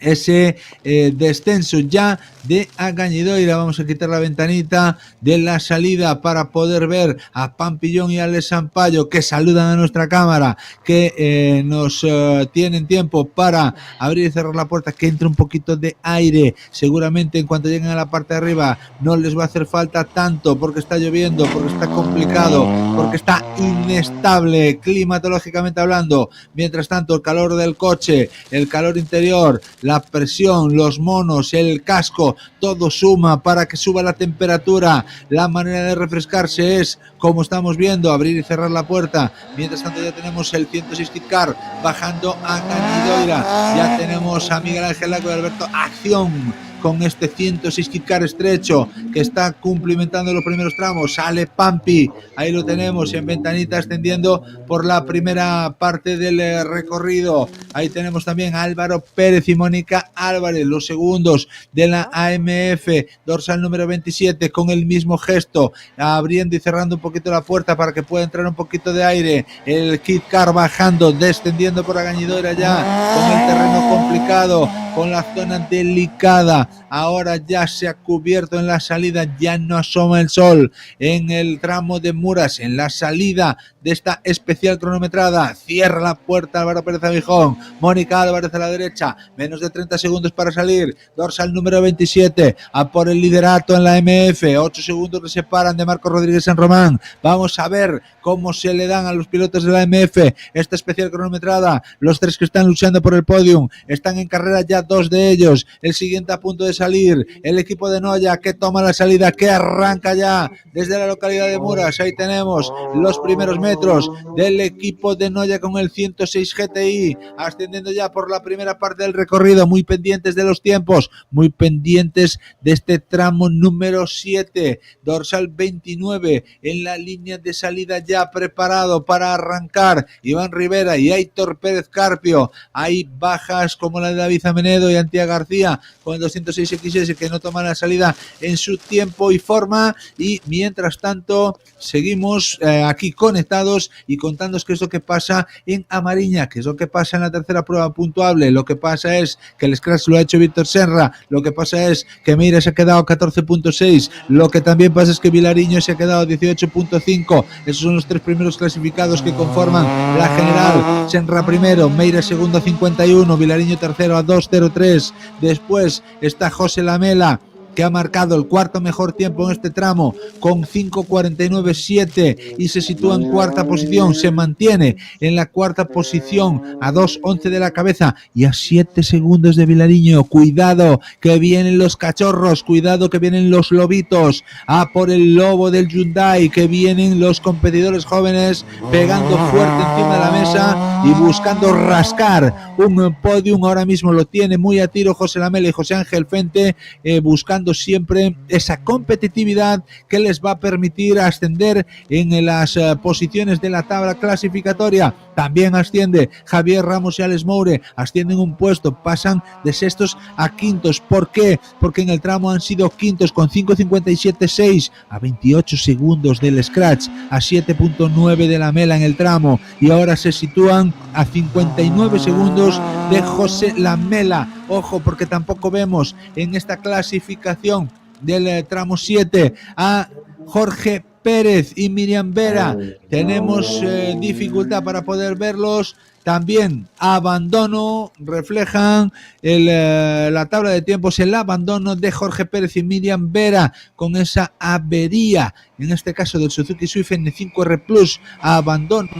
ese descenso ya de Agañidoira. Vamos a quitar la ventanita de la salida para poder ver a Pampillón y a Les Sampaio, que saludan a nuestra cámara, que nos tienen tiempo para abrir y cerrar la puerta, que entre un poquito de aire. Seguramente en cuanto lleguen a la parte de arriba no les va a hacer falta tanto, porque está lloviendo, porque está complicado, porque está inestable climatológicamente hablando. Mientras tanto, el calor del coche, el calor interior, la presión, los monos, el casco, todo suma para que suba la temperatura. La manera de refrescarse es, como estamos viendo, abrir y cerrar la puerta. Mientras tanto ya tenemos el 106 Kit Car bajando a Cañidoira. Ya tenemos a Miguel Ángel Lago y Alberto Acción con este 106 Kit Car estrecho que está cumplimentando los primeros tramos. Sale Pampi, ahí lo tenemos en ventanita extendiendo por la primera parte del recorrido. Ahí tenemos también a Álvaro Pérez y Mónica Álvarez, los segundos de la AMF, dorsal número 27, con el mismo gesto, abriendo y cerrando un poquito la puerta para que pueda entrar un poquito de aire. El Kit Car bajando, descendiendo por Agañidoira ya, con el terreno complicado, con la zona delicada. Ahora ya se ha cubierto en la salida, ya no asoma el sol en el tramo de Muras, en la salida de esta especial cronometrada. Cierra la puerta Álvaro Pérez Abijón, Mónica Álvarez a la derecha, menos de 30 segundos para salir, dorsal número 27, a por el liderato en la MF, 8 segundos que separan de Marco Rodríguez San Román. Vamos a ver cómo se le dan a los pilotos de la MF esta especial cronometrada. Los tres que están luchando por el podium están en carrera ya, dos de ellos. El siguiente a punto de salir, el equipo de Noya, que toma la salida, que arranca ya desde la localidad de Muras. Ahí tenemos los primeros metros del equipo de Noya con el 106 GTI, ascendiendo ya por la primera parte del recorrido, muy pendientes de los tiempos, muy pendientes de este tramo número 7, dorsal 29, en la línea de salida ya preparado para arrancar Iván Rivera y Aitor Pérez Carpio. Hay bajas como la de David Amenedo y Antía García con el 206 XS, que no toman la salida en su tiempo y forma. Y mientras tanto seguimos aquí conectados y contándoos qué es lo que pasa en Amariña, qué es lo que pasa en la tercera prueba puntuable. Lo que pasa es que el scratch lo ha hecho Víctor Senra, lo que pasa es que Meira se ha quedado 14.6, lo que también pasa es que Vilariño se ha quedado 18.5. Esos son los tres primeros clasificados que conforman la general. Senra primero, Meira segundo a 51, Vilariño tercero a 2.03. Después está José Lamela, que ha marcado el cuarto mejor tiempo en este tramo con 5.49.7 y se sitúa en cuarta posición, se mantiene en la cuarta posición a 2.11 de la cabeza y a 7 segundos de Vilariño. Cuidado que vienen los cachorros, cuidado que vienen los lobitos, a por el lobo del Hyundai, que vienen los competidores jóvenes pegando fuerte encima de la mesa y buscando rascar un podium. Ahora mismo lo tiene muy a tiro José Lamela y José Ángel Fente, buscando siempre esa competitividad que les va a permitir ascender en las posiciones de la tabla clasificatoria. También asciende Javier Ramos y Alex Moure, ascienden un puesto, pasan de sextos a quintos. ¿Por qué? Porque en el tramo han sido quintos con 5.57.6 a 28 segundos del scratch, a 7.9 de la Mela en el tramo, y ahora se sitúan a 59 segundos de José Lamela. Ojo, porque tampoco vemos en esta clasificación del tramo 7 a Jorge Pérez y Miriam Vera. Tenemos dificultad para poder verlos. También abandono, reflejan la tabla de tiempos, el abandono de Jorge Pérez y Miriam Vera con esa avería, en este caso del Suzuki Swift N5R Plus. Abandono,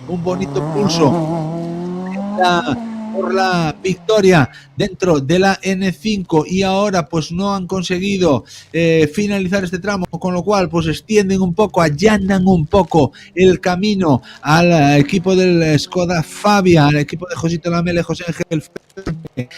un bonito pulso por la victoria dentro de la N5, y ahora pues no han conseguido finalizar este tramo, con lo cual pues extienden un poco, allanan un poco el camino al equipo del Skoda Fabia, al equipo de Josito Lamela y José Ángel Fente,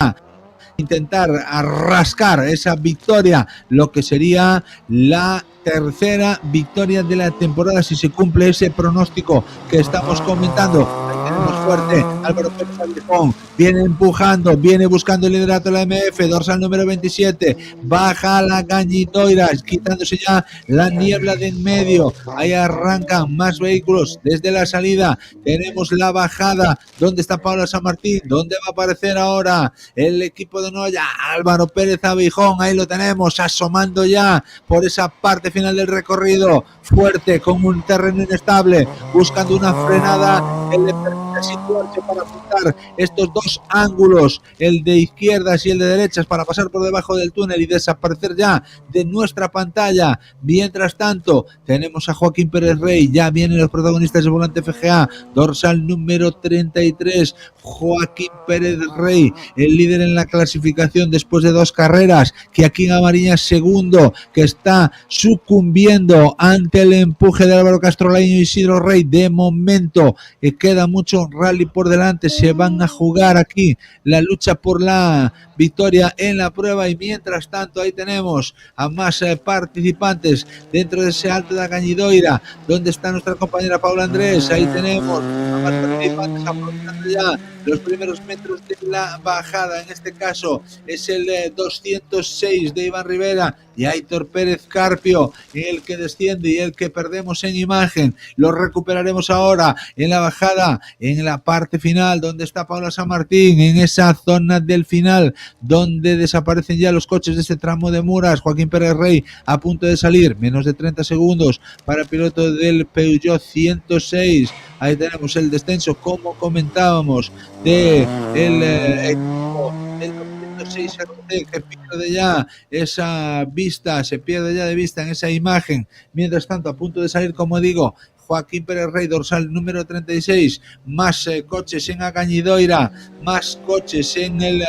intentar rascar esa victoria, lo que sería la tercera victoria de la temporada si se cumple ese pronóstico que estamos comentando. tenemos fuerte Álvaro Pérez Abijón, viene empujando, viene buscando el liderato de la MF, dorsal número 27, baja la Gañidoira, quitándose ya la niebla de en medio, ahí arrancan más vehículos desde la salida, tenemos la bajada, ¿dónde está Paula San Martín? ¿Dónde va a aparecer ahora el equipo de Noya? Álvaro Pérez Abijón, ahí lo tenemos, asomando ya por esa parte final del recorrido, fuerte, con un terreno inestable, buscando una frenada, el de permite situarse para apuntar estos dos ángulos, el de izquierdas y el de derechas, para pasar por debajo del túnel y desaparecer ya de nuestra pantalla. Mientras tanto, tenemos a Joaquín Pérez Rey, ya vienen los protagonistas del Volante FGA, dorsal número 33, Joaquín Pérez Rey, el líder en la clasificación después de 2 carreras, que aquí en Amariña segundo, que está sucumbiendo ante el empuje de Álvaro Castrolaíño y Isidro Rey. De momento queda mucho rally por delante, se van a jugar aquí la lucha por la victoria en la prueba, y mientras tanto ahí tenemos a más participantes dentro de ese Alto da Gañidoira, donde está nuestra compañera Paula Andrés. Ahí tenemos a más participantes aprovechando ya los primeros metros de la bajada. En este caso es el 206 de Iván Rivera y Aitor Pérez Carpio, el que desciende y el que perdemos en imagen. Lo recuperaremos ahora en la bajada, en la parte final, donde está Paula San Martín, en esa zona del final, donde desaparecen ya los coches de este tramo de Muras. Joaquín Pérez Rey a punto de salir, menos de 30 segundos para el piloto del Peugeot 106. Ahí tenemos el descenso, como comentábamos, de el equipo del 206 RT, que pierde ya esa vista, se pierde ya de vista en esa imagen. Mientras tanto, a punto de salir, como digo, Joaquín Pérez Rey, dorsal número 36, más coches en Agañidoira, más coches en el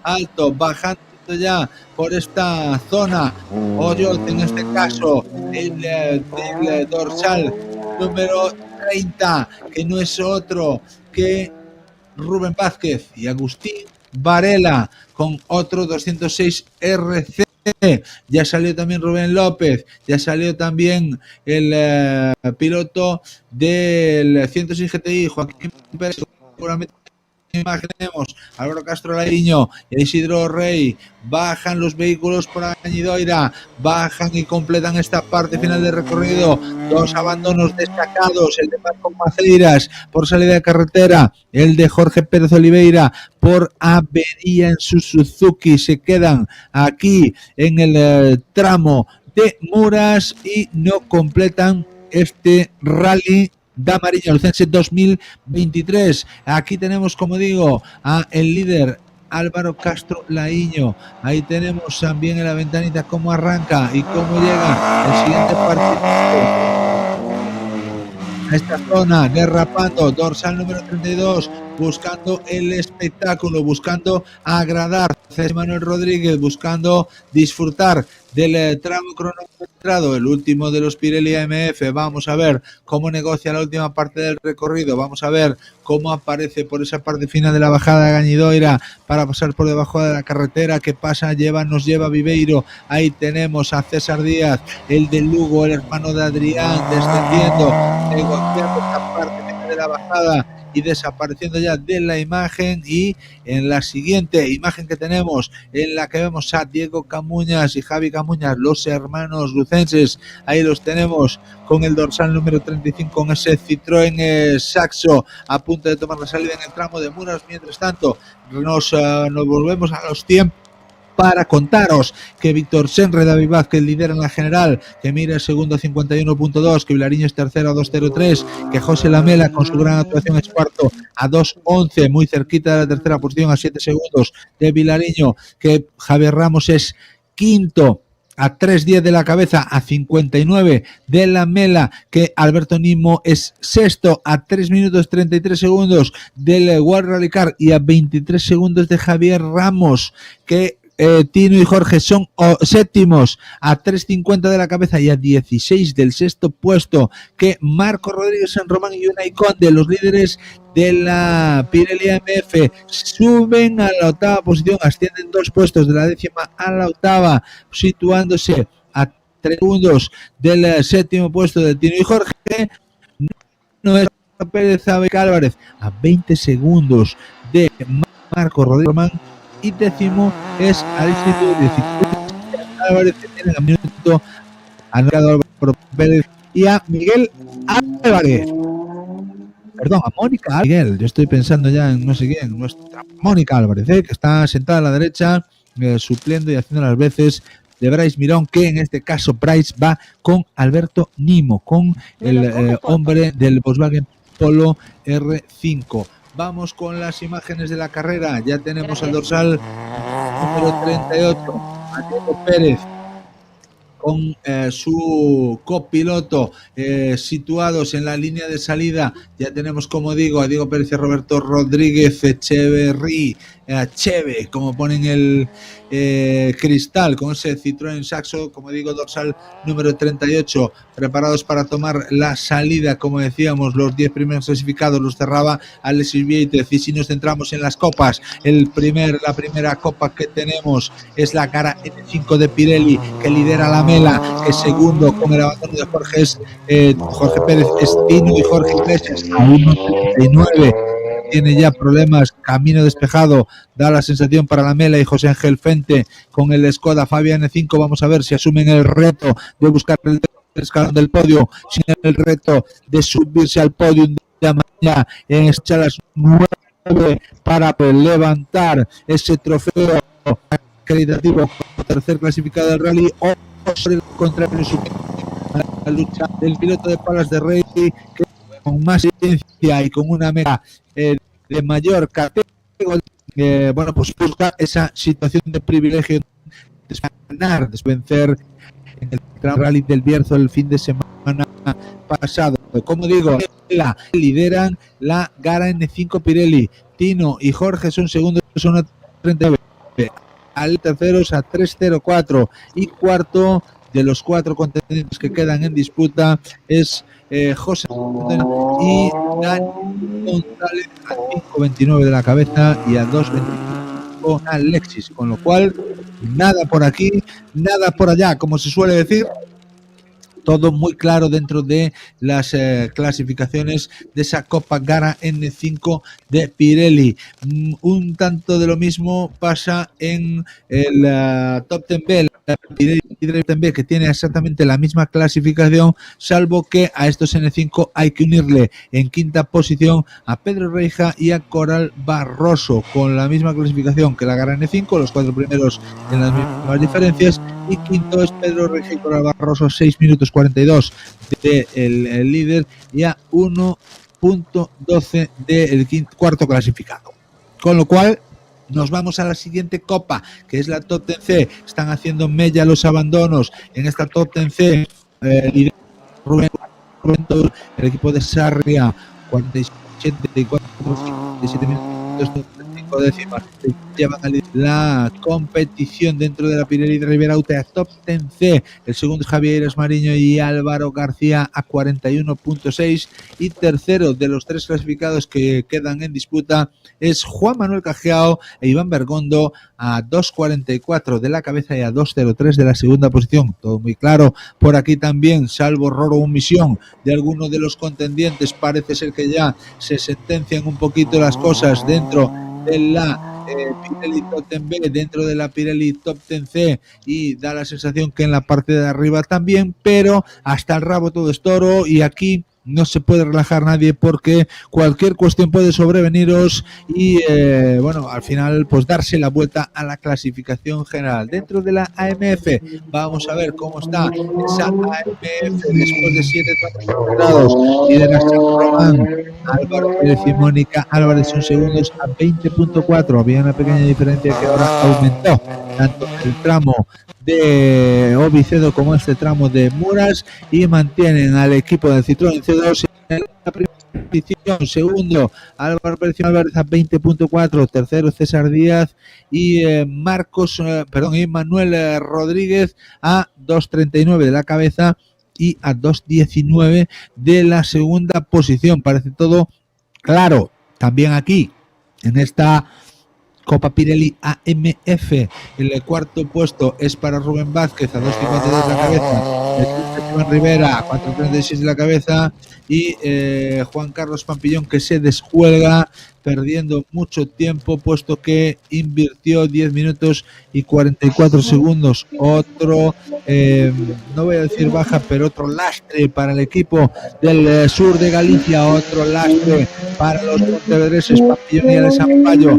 Alto, bajando ya por esta zona, Oyoz en este caso, el del dorsal número 30, que no es otro que Rubén Vázquez y Agustín Varela, con otro 206 RC. Ya salió también Rubén López, ya salió también el piloto del 106 GTI, Joaquín Pérez. Seguramente imaginemos Álvaro Castrolaíño y Isidro Rey. Bajan los vehículos por Agañidoira, bajan y completan esta parte final del recorrido. 2 abandonos destacados, el de Marco Maceiras por salida de carretera, el de Jorge Pérez Oliveira por avería en su Suzuki. Se quedan aquí en el tramo de Muras y no completan este rally da Amariña Lucense 2023. Aquí tenemos, como digo, a el líder Álvaro Castrolaíño. Ahí tenemos también en la ventanita cómo arranca y cómo llega el siguiente participante a esta zona, derrapando, dorsal número 32, buscando el espectáculo, buscando agradar. César Manuel Rodríguez, buscando disfrutar del tramo cronometrado, el último de los Pirelli AMF. Vamos a ver cómo negocia la última parte del recorrido, vamos a ver cómo aparece por esa parte final de la bajada de Gañidoira para pasar por debajo de la carretera. ¿Qué pasa? Nos lleva Viveiro. Ahí tenemos a César Díaz, el de Lugo, el hermano de Adrián, descendiendo, negociando esta parte final de la bajada y desapareciendo ya de la imagen. Y en la siguiente imagen que tenemos, en la que vemos a Diego Camuñas y Javi Camuñas, los hermanos lucenses, ahí los tenemos con el dorsal número 35, con ese Citroën Saxo a punto de tomar la salida en el tramo de Muras. Mientras tanto, nos volvemos a los tiempos para contaros que Víctor Senre, David Vázquez lidera en la general, que Mira es segundo a 51.2, que Vilariño es tercero a 2.03, que José Lamela con su gran actuación es cuarto a 2.11, muy cerquita de la tercera posición a 7 segundos de Vilariño, que Javier Ramos es quinto a 3.10 de la cabeza, a 59 de la Mela, que Alberto Nimo es sexto a 3 minutos 33 segundos del World Rally Car y a 23 segundos de Javier Ramos, que Tino y Jorge son séptimos a 3.50 de la cabeza y a 16 del sexto puesto, que Marco Rodríguez San Román y Unai Conde, los líderes de la Pirelli AMF, suben a la octava posición, ascienden 2 puestos de la 10ª a la octava, situándose a 3 segundos del séptimo puesto de Tino y Jorge. No es Pérez Álvarez a 20 segundos de Marco Rodríguez Román, y décimo es Alessio 17 Álvarez, que tiene a minuto a Álvaro Pérez y a Miguel Álvarez. Perdón, a Mónica Miguel, yo estoy pensando ya en no sé quién, nuestra Mónica Álvarez, que está sentada a la derecha, supliendo y haciendo las veces de Bryce Mirón, que en este caso Bryce va con Alberto Nimo, con el hombre del Volkswagen Polo R5. Vamos con las imágenes de la carrera. Ya tenemos al dorsal número 38, a Diego Pérez, con su copiloto situados en la línea de salida. Ya tenemos, como digo, a Diego Pérez y a Roberto Rodríguez Echeverry, Cheve, como ponen el cristal, con ese Citroën Saxo, como digo, dorsal número 38, preparados para tomar la salida. Como decíamos, los 10 primeros clasificados los cerraba Alexis Vieitez. Y si nos centramos en las copas, la primera copa que tenemos es la Gara N5 de Pirelli, que lidera la Mela, que segundo con el abandono de Jorge Pérez Estino y Jorge Iglesias a 1.39. Tiene ya problemas, camino despejado, da la sensación para la Mela y José Ángel Fente con el Skoda Fabia N5. Vamos a ver si asumen el reto de buscar el escalón del podio, sin el reto de subirse al podio de mañana en las 9 para levantar ese trofeo acreditativo como tercer clasificado del rally, o por el contrario la lucha del piloto de Palas de Rey, que con más ciencia y con una meta de mayor categoría, bueno, pues busca esa situación de privilegio de ganar, de vencer en el rally del Bierzo el fin de semana pasado. Como digo, lideran la Gara N5 Pirelli. Tino y Jorge son segundos, son a 39. Al terceros a 3.04, y cuarto de los 4 contendientes que quedan en disputa es José y Dani González a 5.29 de la cabeza y a 2.25 Alexis, con lo cual nada por aquí, nada por allá, como se suele decir. Todo muy claro dentro de las clasificaciones de esa Copa Gara N5 de Pirelli. Un tanto de lo mismo pasa en el Top 10B, Pirelli Top 10B, que tiene exactamente la misma clasificación, salvo que a estos N5 hay que unirle en quinta posición a Pedro Reija y a Coral Barroso, con la misma clasificación que la Gara N5, los 4 primeros en las mismas diferencias, y quinto es Pedro Reija y Coral Barroso, 6 minutos 42 del líder y a 1.12 del cuarto clasificado. Con lo cual nos vamos a la siguiente copa, que es la Top 10C. Están haciendo mella los abandonos en esta Top 10C. Rubén, el equipo de Sarria, 47 minutos, 5 décimas, llevan a la competición dentro de la Pirelli de Rivera Autea Top 10C. El segundo es Javier Esmariño y Álvaro García a 41.6, y tercero de los 3 clasificados que quedan en disputa es Juan Manuel Cajiao e Iván Bergondo a 2.44 de la cabeza y a 2.03 de la segunda posición. Todo muy claro por aquí también, salvo error o omisión de alguno de los contendientes. Parece ser que ya se sentencian un poquito las cosas dentro de la Pirelli Top 10B, dentro de la Pirelli Top 10C, y da la sensación que en la parte de arriba también, pero hasta el rabo todo es toro, y aquí no se puede relajar nadie porque cualquier cuestión puede sobreveniros y bueno, al final pues darse la vuelta a la clasificación general. Dentro de la AMF vamos a ver cómo está esa AMF después de 7 tramos y de las Román, Álvaro Pérez y Mónica Álvarez son segundos a 20.4. Había una pequeña diferencia que ahora aumentó, tanto el tramo de Ovicedo como este tramo de Muras, y mantienen al equipo del Citroën C2 en la primera posición. Segundo, Álvaro Pérez Álvarez a 20.4, tercero César Díaz y Manuel Rodríguez a 2.39 de la cabeza y a 2.19 de la segunda posición. Parece todo claro también aquí en esta Copa Pirelli AMF. El cuarto puesto es para Rubén Vázquez a 2.52 de la cabeza, el Esteban Rivera a 4.36 de la cabeza y Juan Carlos Pampillón, que se descuelga perdiendo mucho tiempo, puesto que invirtió 10 minutos y 44 segundos. Otro, no voy a decir baja, pero otro lastre para el equipo del sur de Galicia, otro lastre para los pontevedreses Pampillón y Alessandro Payo.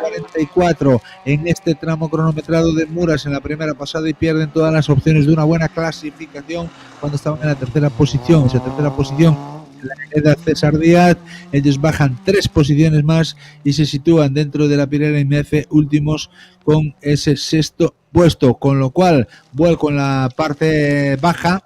44 en este tramo cronometrado de Muras en la primera pasada y pierden todas las opciones de una buena clasificación cuando estaban en la tercera posición. Esa tercera posición la hereda César Díaz, ellos bajan 3 posiciones más y se sitúan dentro de la Pirelli AMF últimos con ese sexto puesto, con lo cual vuelco en la parte baja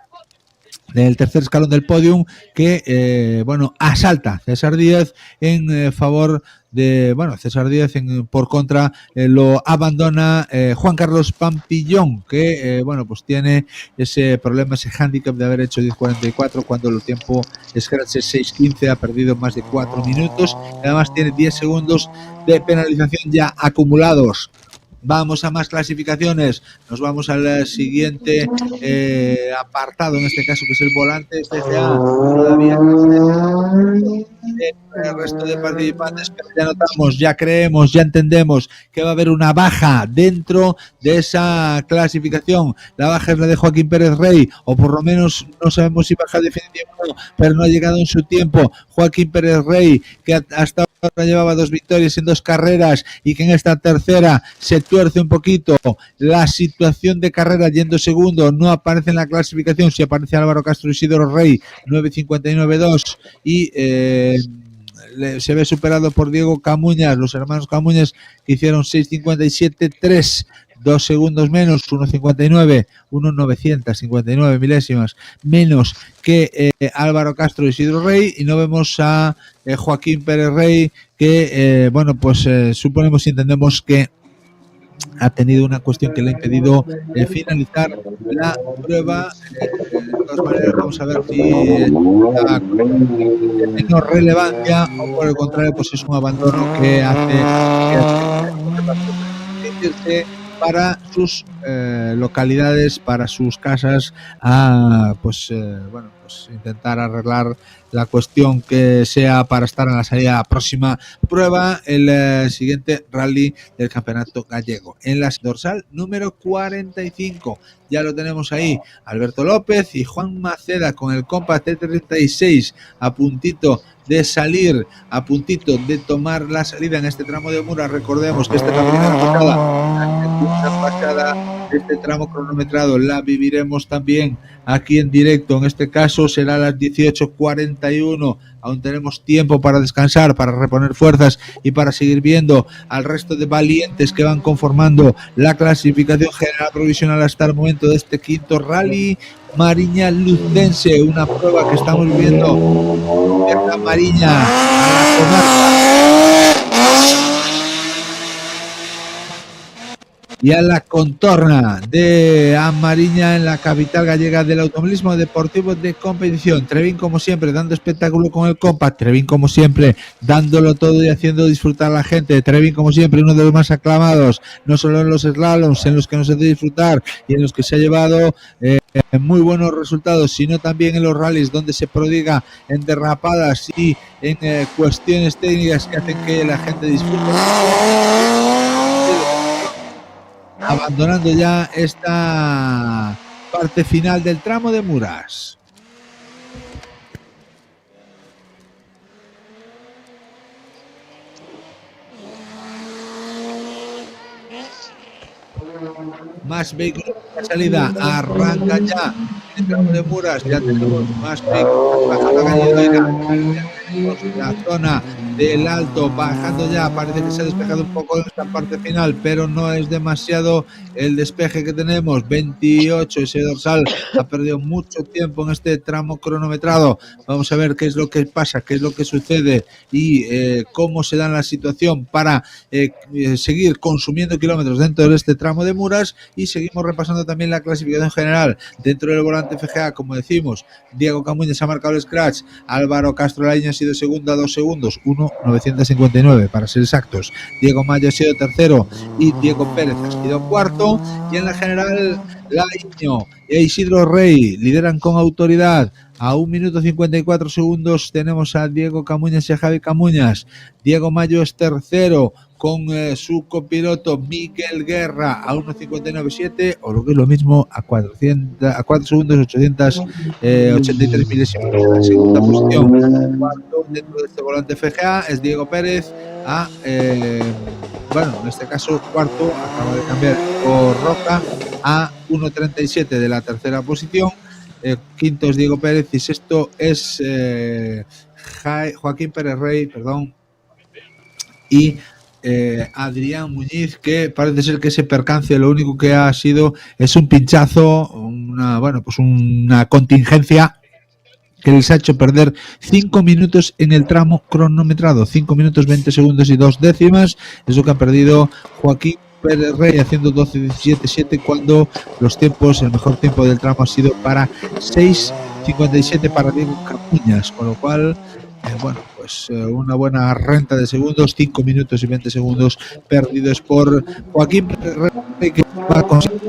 del tercer escalón del podium que asalta César Díaz en favor de César Díaz, por contra lo abandona Juan Carlos Pampillón, que pues tiene ese problema, ese hándicap de haber hecho 10.44 cuando el tiempo scratch es 6.15, ha perdido más de 4 minutos y además tiene 10 segundos de penalización ya acumulados. Vamos a más clasificaciones, nos vamos al siguiente apartado, en este caso que es el volante CGA. Todavía el resto de participantes, pero ya notamos, ya creemos, ya entendemos que va a haber una baja dentro de esa clasificación. La baja es la de Joaquín Pérez Rey, o por lo menos no sabemos si baja definitiva o no, pero no ha llegado en su tiempo. Joaquín Pérez Rey, que hasta ahora llevaba 2 victorias en 2 carreras y que en esta tercera se tuerce un poquito la situación de carrera yendo segundo, no aparece en la clasificación. Si aparece Álvaro Castro Isidoro Rey 9.59.2 y se ve superado por Diego Camuñas, los hermanos Camuñas, que hicieron 6.57.3, 2 segundos menos, 1.59, 1.959 milésimas menos que Álvaro Castro Isidro Rey, y no vemos a Joaquín Pérez Rey, que suponemos y entendemos que ha tenido una cuestión que le ha impedido finalizar la prueba. De todas maneras, vamos a ver si está de menor relevancia o por el contrario pues es un abandono que hace para sus localidades, para sus casas, a intentar arreglar la cuestión que sea para estar en la salida próxima prueba, el siguiente rally del campeonato gallego. En la dorsal número 45 ya lo tenemos ahí, Alberto López y Juan Maceda con el Compa T36 a puntito de salir, a puntito de tomar la salida en este tramo de Muras. Recordemos que esta es la primera pasada de este tramo cronometrado, la viviremos también aquí en directo. En este caso será a las 18:41. Aún tenemos tiempo para descansar, para reponer fuerzas y para seguir viendo al resto de valientes que van conformando la clasificación general provisional hasta el momento de este quinto rally Mariña Lucense, una prueba que estamos viviendo en la Mariña, a la comarca y a la contorna de Amariña, en la capital gallega del automovilismo deportivo de competición. Trevín, como siempre, dando espectáculo con el Compa. Trevín, como siempre, dándolo todo y haciendo disfrutar a la gente. Trevín, como siempre, uno de los más aclamados, no solo en los slaloms, en los que nos hace disfrutar y en los que se ha llevado muy buenos resultados, sino también en los rallies, donde se prodiga en derrapadas y en cuestiones técnicas que hacen que la gente disfrute. Abandonando ya esta parte final del tramo de Muras. Más vehículos de salida, arranca ya el tramo de Muras, ya tenemos más vehículos bajando la calle, la zona del Alto bajando ya, parece que se ha despejado un poco en esta parte final, pero no es demasiado el despeje que tenemos. 28, ese dorsal ha perdido mucho tiempo en este tramo cronometrado. Vamos a ver qué es lo que pasa, qué es lo que sucede y cómo se da la situación para seguir consumiendo kilómetros dentro de este tramo de Muras. Y seguimos repasando también la clasificación general dentro del volante FGA. Como decimos, Diego Camuñas ha marcado el scratch, Álvaro Castro Laíña ha sido segundo a 2 segundos, 1 1.959 para ser exactos. Diego Mayo ha sido tercero y Diego Pérez ha sido cuarto. Y en la general, Lainho e Isidro Rey lideran con autoridad. A 1 minuto 54 segundos tenemos a Diego Camuñas y a Javi Camuñas. Diego Mayo es tercero con su copiloto Miguel Guerra a 1.59.7, o lo que es lo mismo, a 4 segundos 883 milésimas de la segunda posición. Cuarto dentro de este volante FGA es Diego Pérez bueno, en este caso cuarto, acaba de cambiar por Roca a 1.37 de la tercera posición. Quinto es Diego Pérez y sexto es Joaquín Pérez Rey, y Adrián Muñiz, que parece ser que ese percance lo único que ha sido es un pinchazo, una contingencia que les ha hecho perder 5 minutos en el tramo cronometrado, 5 minutos 20 segundos y 2 décimas, es lo que ha perdido Joaquín Pérez Rey haciendo 12.17.7 cuando el mejor tiempo del tramo ha sido para 6.57 para Diego Camuñas, con lo cual una buena renta de segundos, 5 minutos y 20 segundos perdidos por Joaquín Pérez Rey, que va a conseguir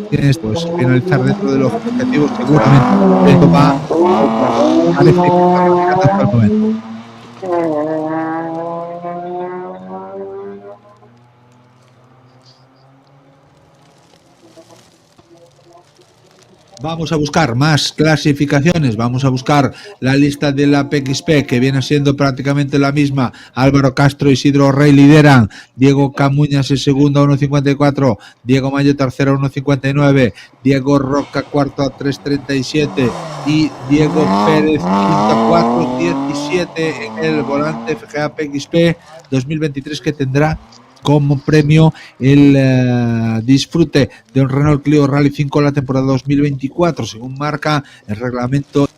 finalizar dentro de los objetivos. Seguramente esto parece que va hasta el momento. Vamos a buscar más clasificaciones, vamos a buscar la lista de la PXP, que viene siendo prácticamente la misma. Álvaro Castro y Isidro Rey lideran, Diego Camuñas es segundo a 1.54, Diego Mayo tercero a 1.59, Diego Roca cuarto a 3.37 y Diego Pérez quinto a 4.17 en el volante FGA PXP 2023, que tendrá como premio el disfrute de un Renault Clio Rally 5 la temporada 2024, según marca el reglamento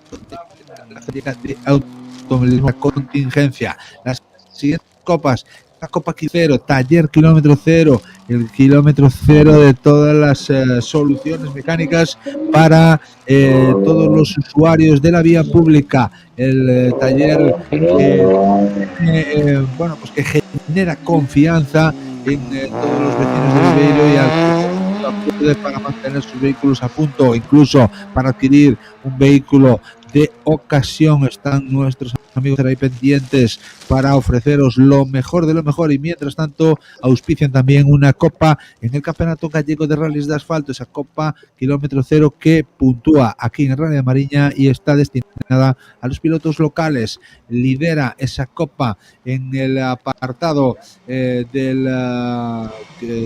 de automovilismo contingencia. Las siguientes copas: la Copa Cero, Taller Kilómetro Cero, el kilómetro cero de todas las soluciones mecánicas para todos los usuarios de la vía pública, el taller que genera confianza en todos los vecinos de Viveiro y al para mantener sus vehículos a punto, incluso para adquirir un vehículo de ocasión. Están nuestros amigos ahí pendientes para ofreceros lo mejor de lo mejor, y mientras tanto auspician también una copa en el Campeonato Gallego de Rallys de Asfalto, esa Copa Kilómetro Cero que puntúa aquí en Rally de Mariña y está destinada a los pilotos locales. Lidera esa copa en el apartado del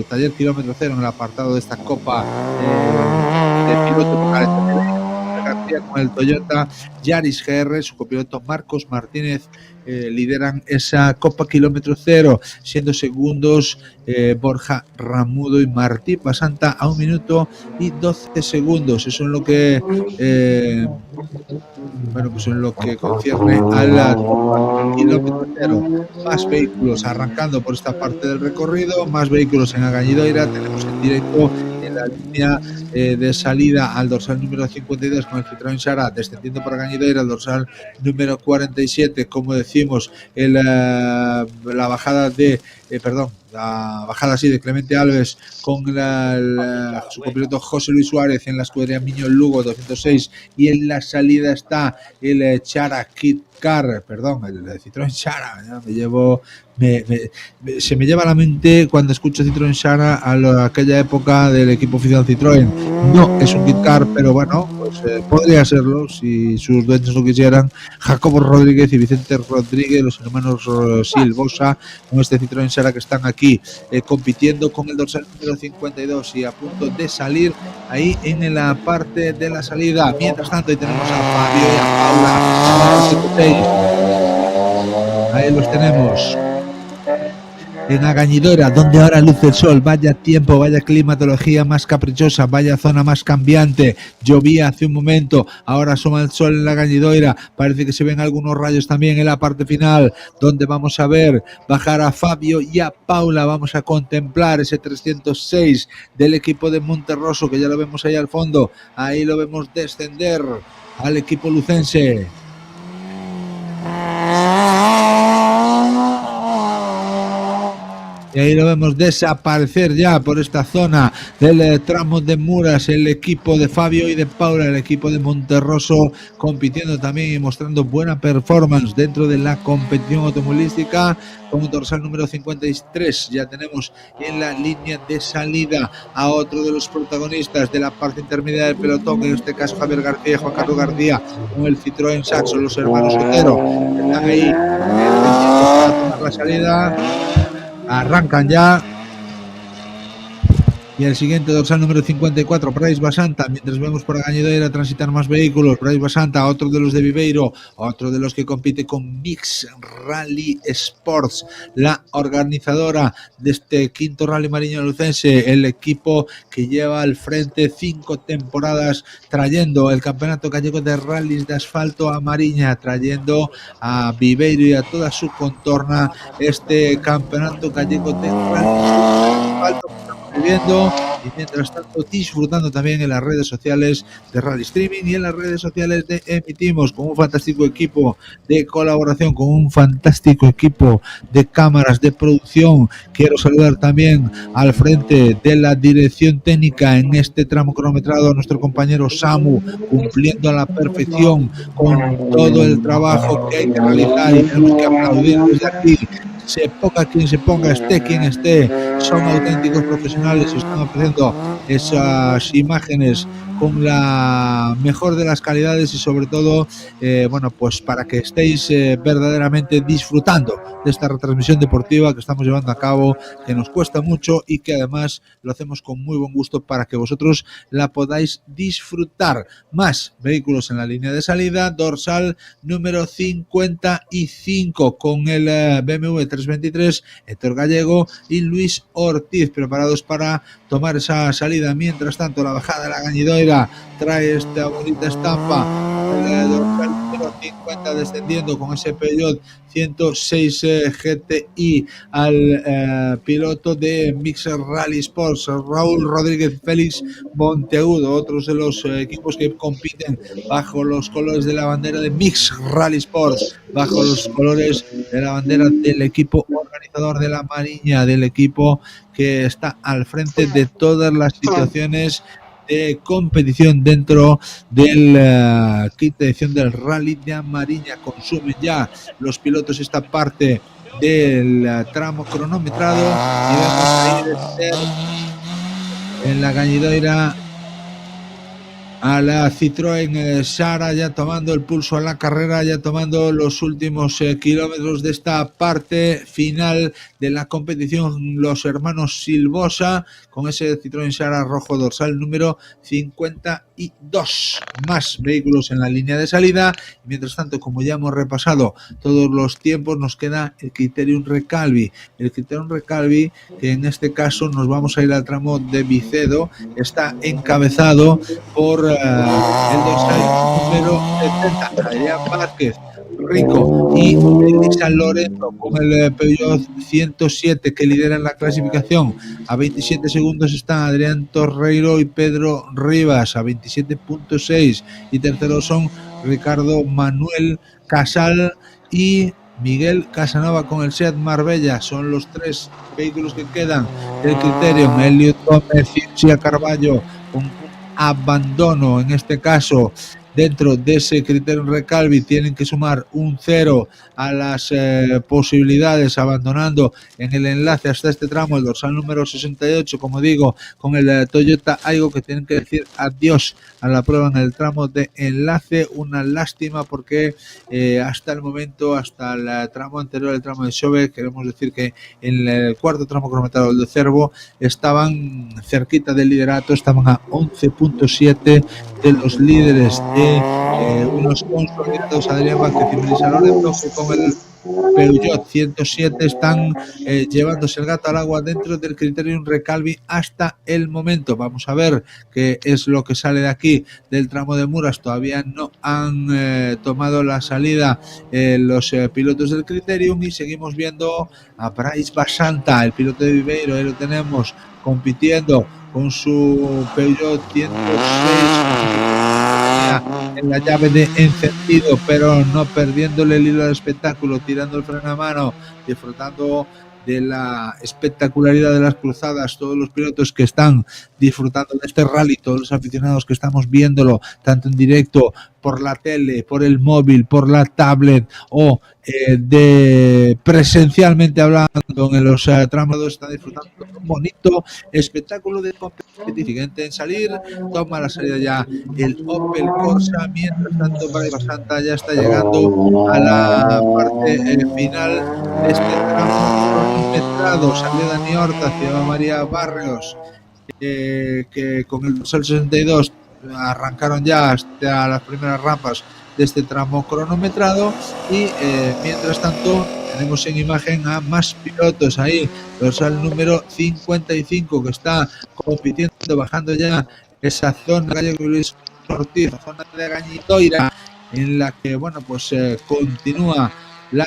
Taller Kilómetro Cero, en el apartado de esta copa de pilotos locales con el Toyota Yaris GR, su copiloto Marcos Martínez lideran esa Copa Kilómetro Cero, siendo segundos Borja Ramudo y Martí Pasanta a 1 minuto y 12 segundos. Eso es lo que en lo que concierne a la Copa Kilómetro Cero. Más vehículos arrancando por esta parte del recorrido, más vehículos en Agañidoira. Tenemos en directo en la línea de salida al dorsal número 52 con el Citroën Xara, descendiendo por Agañidoira al dorsal número 47, como decimos, la bajada de Clemente Alves con su copiloto José Luis Suárez en la escudería Miño Lugo 206, y en la salida está el Xara Kit Car, el Citroën Xara. Se me lleva a la mente cuando escucho Citroën Xara a aquella época del equipo oficial Citroën. No es un Kit Car, pero podría serlo si sus dueños lo quisieran. Jacobo Rodríguez y Vicente Rodríguez, los hermanos Silvosa, con este Citroën Xara, que están aquí compitiendo con el dorsal número 52 y a punto de salir ahí en la parte de la salida. Mientras tanto, ahí tenemos a Fabio y a Paula. Ahí los tenemos en Agañidoira, donde ahora luce el sol. Vaya tiempo, vaya climatología más caprichosa, vaya zona más cambiante. Llovía hace un momento, ahora asoma el sol en la Agañidoira. Parece que se ven algunos rayos también en la parte final, donde vamos a ver bajar a Fabio y a Paula. Vamos a contemplar ese 306 del equipo de Monterroso, que ya lo vemos ahí al fondo. Ahí lo vemos descender al equipo lucense. Y ahí lo vemos desaparecer ya por esta zona del tramo de Muras, el equipo de Fabio y de Paula, el equipo de Monterroso, compitiendo también y mostrando buena performance dentro de la competición automovilística. Con un dorsal número 53 ya tenemos en la línea de salida a otro de los protagonistas de la parte intermedia del pelotón, en este caso Javier García y Juan Carlos García con el Citroën Saxo, los hermanos Otero están ahí para tomar la salida. Arrancan ya. Y el siguiente dorsal número 54, Bryce Basanta, mientras vemos por Gañidoira transitar más vehículos. Bryce Basanta, otro de los de Viveiro, otro de los que compite con Mix Rally Sports, la organizadora de este quinto Rally Mariño Lucense, el equipo que lleva al frente 5 temporadas trayendo el campeonato gallego de rallies de asfalto a Mariña, trayendo a Viveiro y a toda su contorna este campeonato gallego de rallies de asfalto viviendo, y mientras tanto disfrutando también en las redes sociales de Rally Streaming y en las redes sociales de Emitimos, con un fantástico equipo de colaboración, con un fantástico equipo de cámaras de producción. Quiero saludar también al frente de la dirección técnica en este tramo cronometrado a nuestro compañero Samu, cumpliendo a la perfección con todo el trabajo que hay que realizar, y tenemos que aplaudir desde aquí. Se ponga quien se ponga, esté quien esté, son auténticos profesionales y están ofreciendo esas imágenes con la mejor de las calidades y sobre todo, bueno, pues para que estéis verdaderamente disfrutando de esta retransmisión deportiva que estamos llevando a cabo, que nos cuesta mucho y que además lo hacemos con muy buen gusto para que vosotros la podáis disfrutar. Más vehículos en la línea de salida, dorsal número 55 con el BMW 323, Héctor Gallego y Luis Ortiz, preparados para tomar esa salida. Mientras tanto, la bajada de la Gañidoira trae esta bonita estampa, el dorsal número 50 descendiendo con ese Peugeot 106 GTI al piloto de Mixer Rally Sports, Raúl Rodríguez Félix Monteagudo, otros de los equipos que compiten bajo los colores de la bandera de Mixer Rally Sports, bajo los colores de la bandera del equipo organizador de la Mariña, del equipo que está al frente de todas las situaciones de competición dentro del quinta edición del Rally de Mariña. Consumen ya los pilotos esta parte del tramo cronometrado y vamos a ir en la Gañidoira a la Citroën Sara, ya tomando el pulso a la carrera, ya tomando los últimos kilómetros de esta parte final de la competición, los hermanos Silvosa con ese Citroën Sara rojo dorsal número 52. Más vehículos en la línea de salida. Mientras tanto, como ya hemos repasado todos los tiempos, nos queda el Criterium Recalvi. El Criterium Recalvi, que en este caso nos vamos a ir al tramo de Vicedo, está encabezado por el dorsal número 70, Adrián Vázquez Rico y San Lorenzo con el Peugeot 107 que lideran la clasificación. A 27 segundos están Adrián Torreiro y Pedro Rivas a 27.6, y terceros son Ricardo Manuel Casal y Miguel Casanova con el Seat Marbella. Son los tres vehículos que quedan del Criterium. Elliot Gómez y Cia Carballo con abandono, en este caso dentro de ese Criterium Recalvi, tienen que sumar un 0 a las posibilidades, abandonando en el enlace hasta este tramo el dorsal número 68, como digo, con el Toyota Aygo, que tienen que decir adiós a la prueba en el tramo de enlace. Una lástima porque hasta el momento, hasta el tramo anterior, el tramo de Xove, queremos decir que en el cuarto tramo cronometrado, el de Cervo, estaban cerquita del liderato, estaban a 11.7 de los líderes de unos consolidados, Adrián Vázquez y Melissa Lorenzo, que con el Peugeot 107 están llevándose el gato al agua dentro del Criterium Recalvi hasta el momento. Vamos a ver qué es lo que sale de aquí del tramo de Muras. Todavía no han tomado la salida los pilotos del Criterium, y seguimos viendo a Bryce Basanta, el piloto de Viveiro. Ahí lo tenemos compitiendo con su Peugeot 106 en la llave de encendido, pero no perdiéndole el hilo del espectáculo, tirando el freno a mano, disfrutando de la espectacularidad de las cruzadas, todos los pilotos que están disfrutando de este rally, todos los aficionados que estamos viéndolo tanto en directo, por la tele, por el móvil, por la tablet o de presencialmente hablando en los tramos, están disfrutando de un bonito espectáculo de competición. Siguiente en salir, toma la salida ya el Opel Corsa, mientras tanto Braiva Santa ya está llegando a la parte final de este tramo cronometrado. Salió Dani Horta hacia María Barrios, que con el dorsal 62 arrancaron ya hasta las primeras rampas de este tramo cronometrado y mientras tanto tenemos en imagen a más pilotos ahí, dorsal número 55 que está compitiendo, bajando ya esa zona de Luis Ortiz, zona de Gañitoira, en la que bueno pues continúa la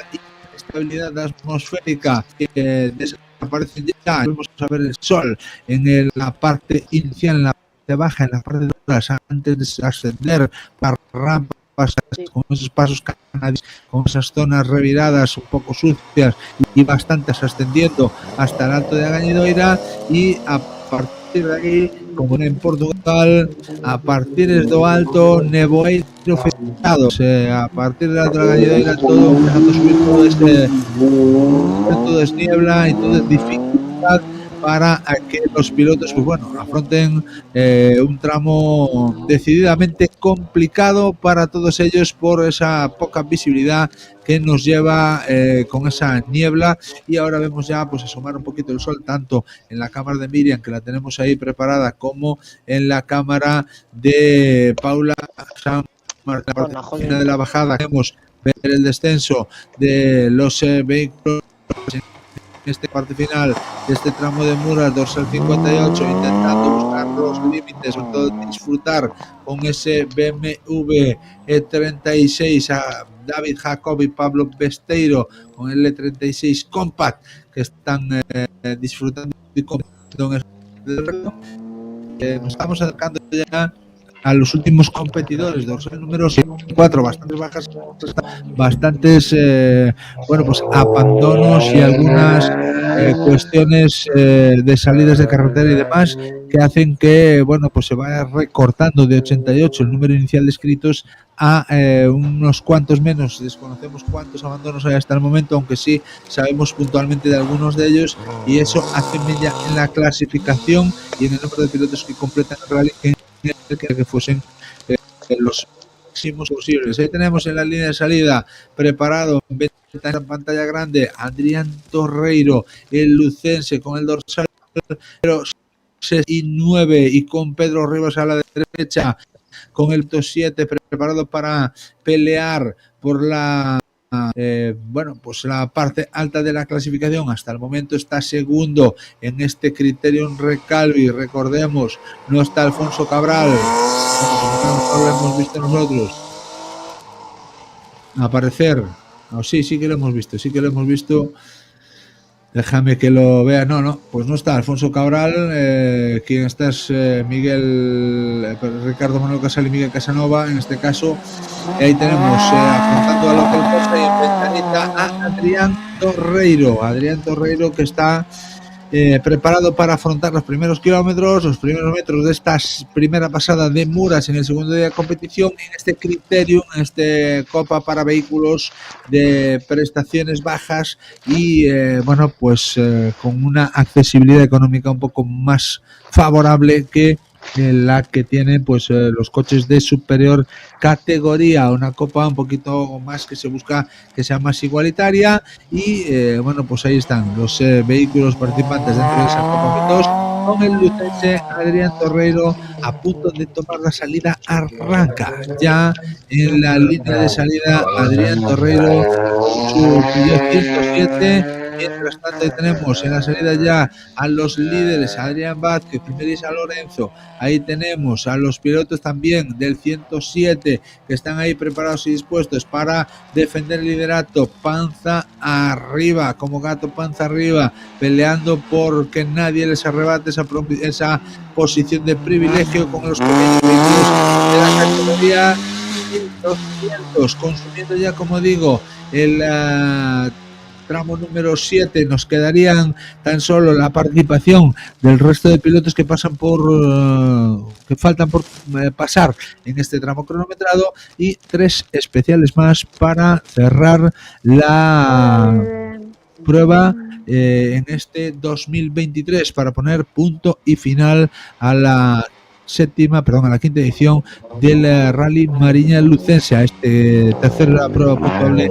inestabilidad atmosférica que desaparece ya. Vamos a ver el sol en la parte inicial, en la parte baja, en la parte de atrás, antes de ascender para rampas con esos pasos canadienses, con esas zonas reviradas un poco sucias y bastantes, ascendiendo hasta el alto de Gañidoira, y a partir de aquí, como en Portugal, a partir do alto nevoeiro fechados, a partir del alto de Gañidoira todo empezando a subir, todo es niebla y todo es dificultad para que los pilotos pues bueno afronten un tramo decididamente complicado para todos ellos por esa poca visibilidad que nos lleva con esa niebla. Y ahora vemos ya pues asomar un poquito el sol tanto en la cámara de Miriam, que la tenemos ahí preparada, como en la cámara de Paula San Martín. En la parte final de la bajada queremos ver el descenso de los vehículos en esta parte final de este tramo de Muras, dorsal 58, intentando buscar los límites, sobre todo disfrutar con ese BMW E36 a David Jacob y Pablo Besteiro con el E36 Compact, que están disfrutando con este reto. Nos estamos acercando ya a los últimos competidores, dorsal número 4, bastantes bajas, bastantes bueno pues abandonos y algunas cuestiones de salidas de carretera y demás, que hacen que bueno pues se vaya recortando de 88 el número inicial de inscritos a unos cuantos menos. Desconocemos cuántos abandonos hay hasta el momento, aunque sí sabemos puntualmente de algunos de ellos, y eso hace mella en la clasificación y en el número de pilotos que completan el rally, que fuesen los máximos posibles. Ahí tenemos en la línea de salida preparado en pantalla grande Adrián Torreiro, el lucense, con el dorsal 69 y con Pedro Rivas a la derecha con el 7 preparado para pelear por la bueno pues la parte alta de la clasificación. Hasta el momento está segundo en este Criterium Recalvi, recordemos, no está Alfonso Cabral, no lo hemos visto nosotros aparecer. Sí que lo hemos visto, déjame que lo vea. No, pues no está Alfonso Cabral, quien está es Ricardo Manuel Casal y Miguel Casanova en este caso. Ahí tenemos apuntando a la Opel Corsa y en ventanita a Adrián Torreiro, que está preparado para afrontar los primeros kilómetros, los primeros metros de esta primera pasada de Muras en el segundo día de competición, en este Criterium, en este Copa para vehículos de prestaciones bajas y bueno pues con una accesibilidad económica un poco más favorable que la que tienen pues los coches de superior categoría. Una copa un poquito más que se busca que sea más igualitaria y bueno pues ahí están los vehículos participantes dentro de esa Copa 2, con el lucense Adrián Torreiro a punto de tomar la salida. Arranca ya en la línea de salida Adrián Torreiro, su 107. Mientras tanto tenemos en la salida ya a los líderes, a Adrián Vázquez, Melissa Lorenzo. Ahí tenemos a los pilotos también del 107 que están ahí preparados y dispuestos para defender el liderato, panza arriba, como gato panza arriba, peleando por que nadie les arrebate esa posición de privilegio con los pequeños vehículos de la categoría 1200, consumiendo ya, como digo, el tramo número 7 nos quedarían tan solo la participación del resto de pilotos que pasan que faltan por pasar en este tramo cronometrado, y 3 especiales más para cerrar la prueba en este 2023, para poner punto y final a la quinta edición del Rally Mariña Lucense, a este tercera prueba puntuable.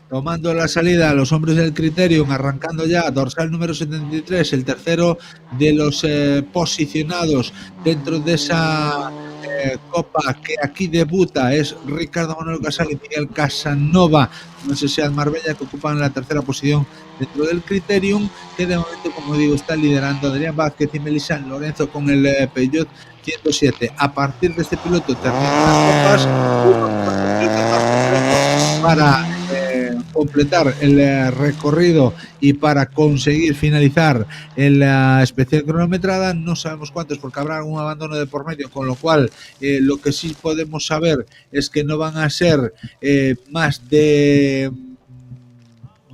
Tomando la salida a los hombres del Criterium, arrancando ya dorsal número 73, el tercero de los posicionados dentro de esa copa que aquí debuta es Ricardo Manuel Casal y Miguel Casanova, no sé si al Marbella, que ocupan la tercera posición dentro del Criterium, que de momento, como digo, está liderando Adrián Vázquez y Melissa Lorenzo con el Peugeot 107. A partir de este piloto terminan las copas, para completar el recorrido y para conseguir finalizar en la especial cronometrada. No sabemos cuántos, porque habrá algún abandono de por medio, con lo cual lo que sí podemos saber es que no van a ser más de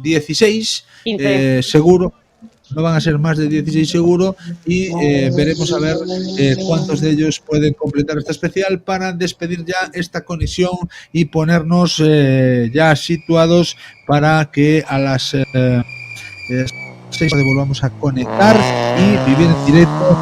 16 seguro. No van a ser más de 16 seguro, y veremos a ver cuántos de ellos pueden completar esta especial para despedir ya esta conexión y ponernos ya situados para que a las 6 volvamos a conectar y vivir en directo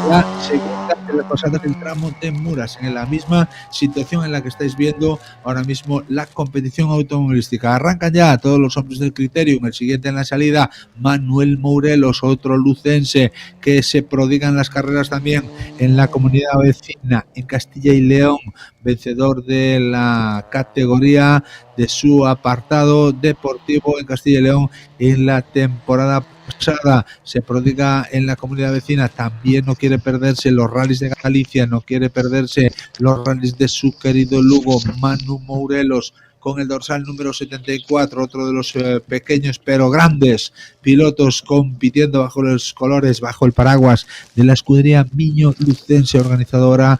la segunda de las pasadas del tramo de Muras, en la misma situación en la que estáis viendo ahora mismo la competición automovilística. Arrancan ya todos los hombres del Criterium. El siguiente en la salida, Manuel Mourelos, otro lucense que se prodiga en las carreras también en la comunidad vecina, en Castilla y León, vencedor de la categoría de su apartado deportivo en Castilla y León en la temporada pasada. Se prodiga en la comunidad vecina, también no quiere perderse los rallies de Galicia, no quiere perderse los rallies de su querido Lugo. Manu Mourelos con el dorsal número 74, otro de los pequeños pero grandes pilotos compitiendo bajo los colores, bajo el paraguas de la escudería Miño Lucense, organizadora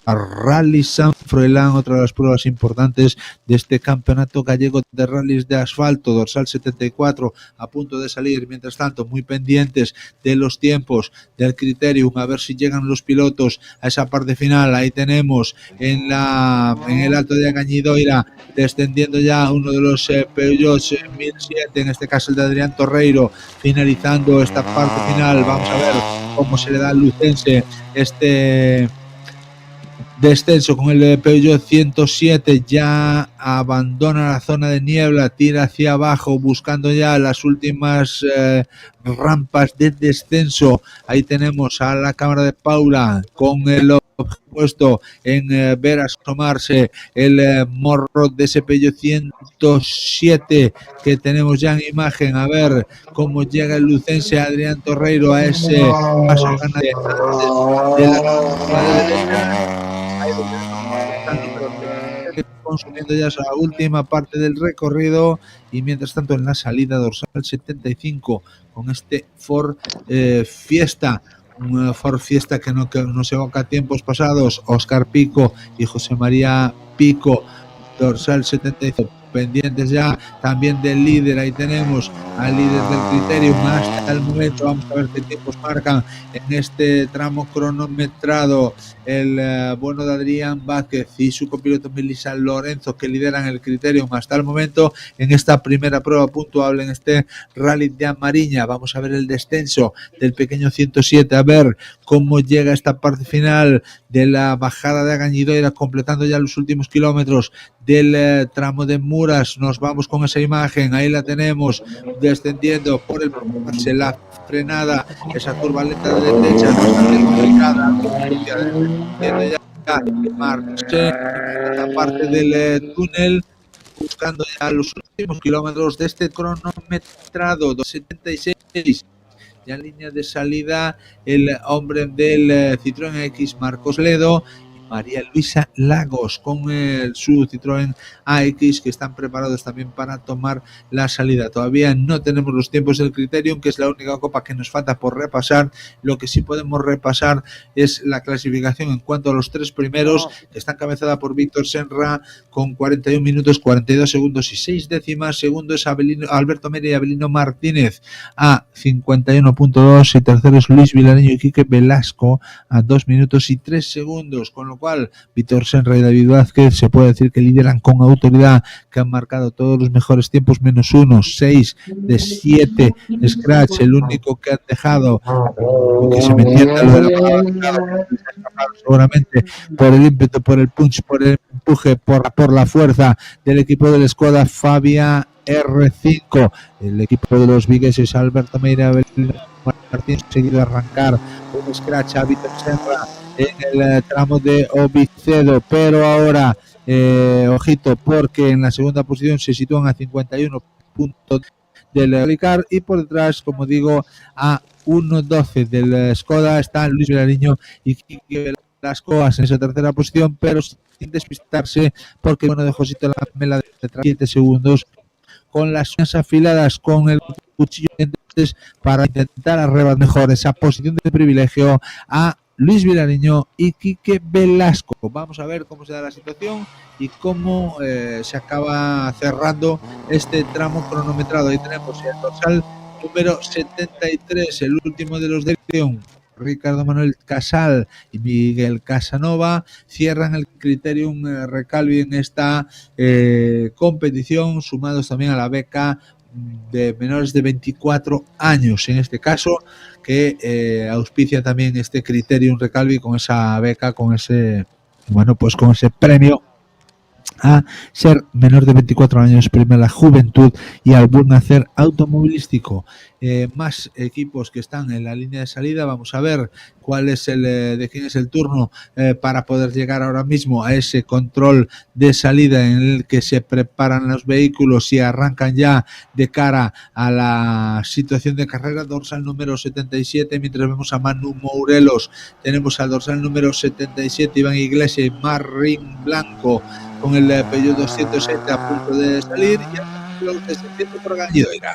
Rally San Froilán, otra de las pruebas importantes de este campeonato gallego de rallies de asfalto. Dorsal 74 a punto de salir, mientras tanto muy pendientes de los tiempos del Criterium, a ver si llegan los pilotos a esa parte final. Ahí tenemos en el Alto de Agañidoira descendiendo ya uno de los Peugeot 1007, en este caso el de Adrián Torreiro, finalizando esta parte final. Vamos a ver cómo se le da al lucense este descenso con el Peugeot 107. Ya abandona la zona de niebla, tira hacia abajo buscando ya las últimas rampas de descenso. Ahí tenemos a la cámara de Paula con el puesto en ver asomarse el morro de ese Peugeot 107 que tenemos ya en imagen. A ver cómo llega el lucense Adrián Torreiro a ese paso ganadero de la derecha. Consumiendo ya esa última parte del recorrido, y mientras tanto en la salida dorsal 75 con este Ford Fiesta, un Ford Fiesta que no se evoca a tiempos pasados. Óscar Pico y José María Pico, dorsal 75, pendientes ya también del líder. Ahí tenemos al líder del Criterium hasta el momento. Vamos a ver qué tiempos marcan en este tramo cronometrado el bueno de Adrián Vázquez y su copiloto Melissa Lorenzo, que lideran el Criterium hasta el momento en esta primera prueba puntuable en este Rally de Amariña. Vamos a ver el descenso del pequeño 107, a ver cómo llega esta parte final de la bajada de Agañidoira, completando ya los últimos kilómetros del tramo de Muras. Nos vamos con esa imagen, ahí la tenemos descendiendo por el la frenada, esa curva lenta de derecha bastante complicada, la parte del túnel, buscando ya los últimos kilómetros de este cronometrado 276. Ya en línea de salida el hombre del Citroën X, Marcos Ledo. María Luisa Lagos con su Citroën AX, que están preparados también para tomar la salida. Todavía no tenemos los tiempos del Criterium, que es la única copa que nos falta por repasar. Lo que sí podemos repasar es la clasificación en cuanto a los tres primeros, que está encabezada por Víctor Senra con 41 minutos, 42 segundos y 6 décimas. Segundo es Alberto Mera y Abelino Martínez a 51.2, y tercero es Luis Vilariño y Quique Velasco a 2 minutos y 3 segundos, con lo cual Víctor Senra y David Vázquez se puede decir que lideran con autoridad, que han marcado todos los mejores tiempos menos uno, 6 de 7 scratch. El único que han dejado, que se me entienda lo de la palabra, seguramente por el ímpetu, por el punch, por el empuje, por la fuerza del equipo del Skoda Fabia R5. El equipo de los vigueses, Alberto Meira, Martín, seguido de arrancar un scratch a Víctor Senra en el tramo de Obicedo, pero ahora ojito, porque en la segunda posición se sitúan a 51 puntos del Alicar, y por detrás, como digo, a 1.12 del Skoda está Luis Vilariño y Quique Velasco en esa tercera posición, pero sin despistarse, porque bueno de Josito la mela de 7 segundos, con las uñas afiladas, con el cuchillo entonces, para intentar arrebatar mejor esa posición de privilegio a Luis Vilariño y Quique Velasco. Vamos a ver cómo se da la situación y cómo se acaba cerrando este tramo cronometrado. Ahí tenemos el dorsal número 73, el último de los de León, Ricardo Manuel Casal y Miguel Casanova, cierran el Criterium Recalvi en esta competición, sumados también a la beca de menores de 24 años, en este caso, que auspicia también este Criterium Recalvi con esa beca, con ese, bueno, pues con ese premio a ser menor de 24 años, prima la juventud y al buen hacer automovilístico. Más equipos que están en la línea de salida. Vamos a ver cuál es de quién es el turno para poder llegar ahora mismo a ese control de salida en el que se preparan los vehículos y arrancan ya de cara a la situación de carrera. Dorsal número 77, mientras vemos a Manu Mourelos, tenemos al dorsal número 77 Iván Iglesias y Marín Blanco con el Peugeot 207 a punto de salir, y a los descendientes por Gañidoira.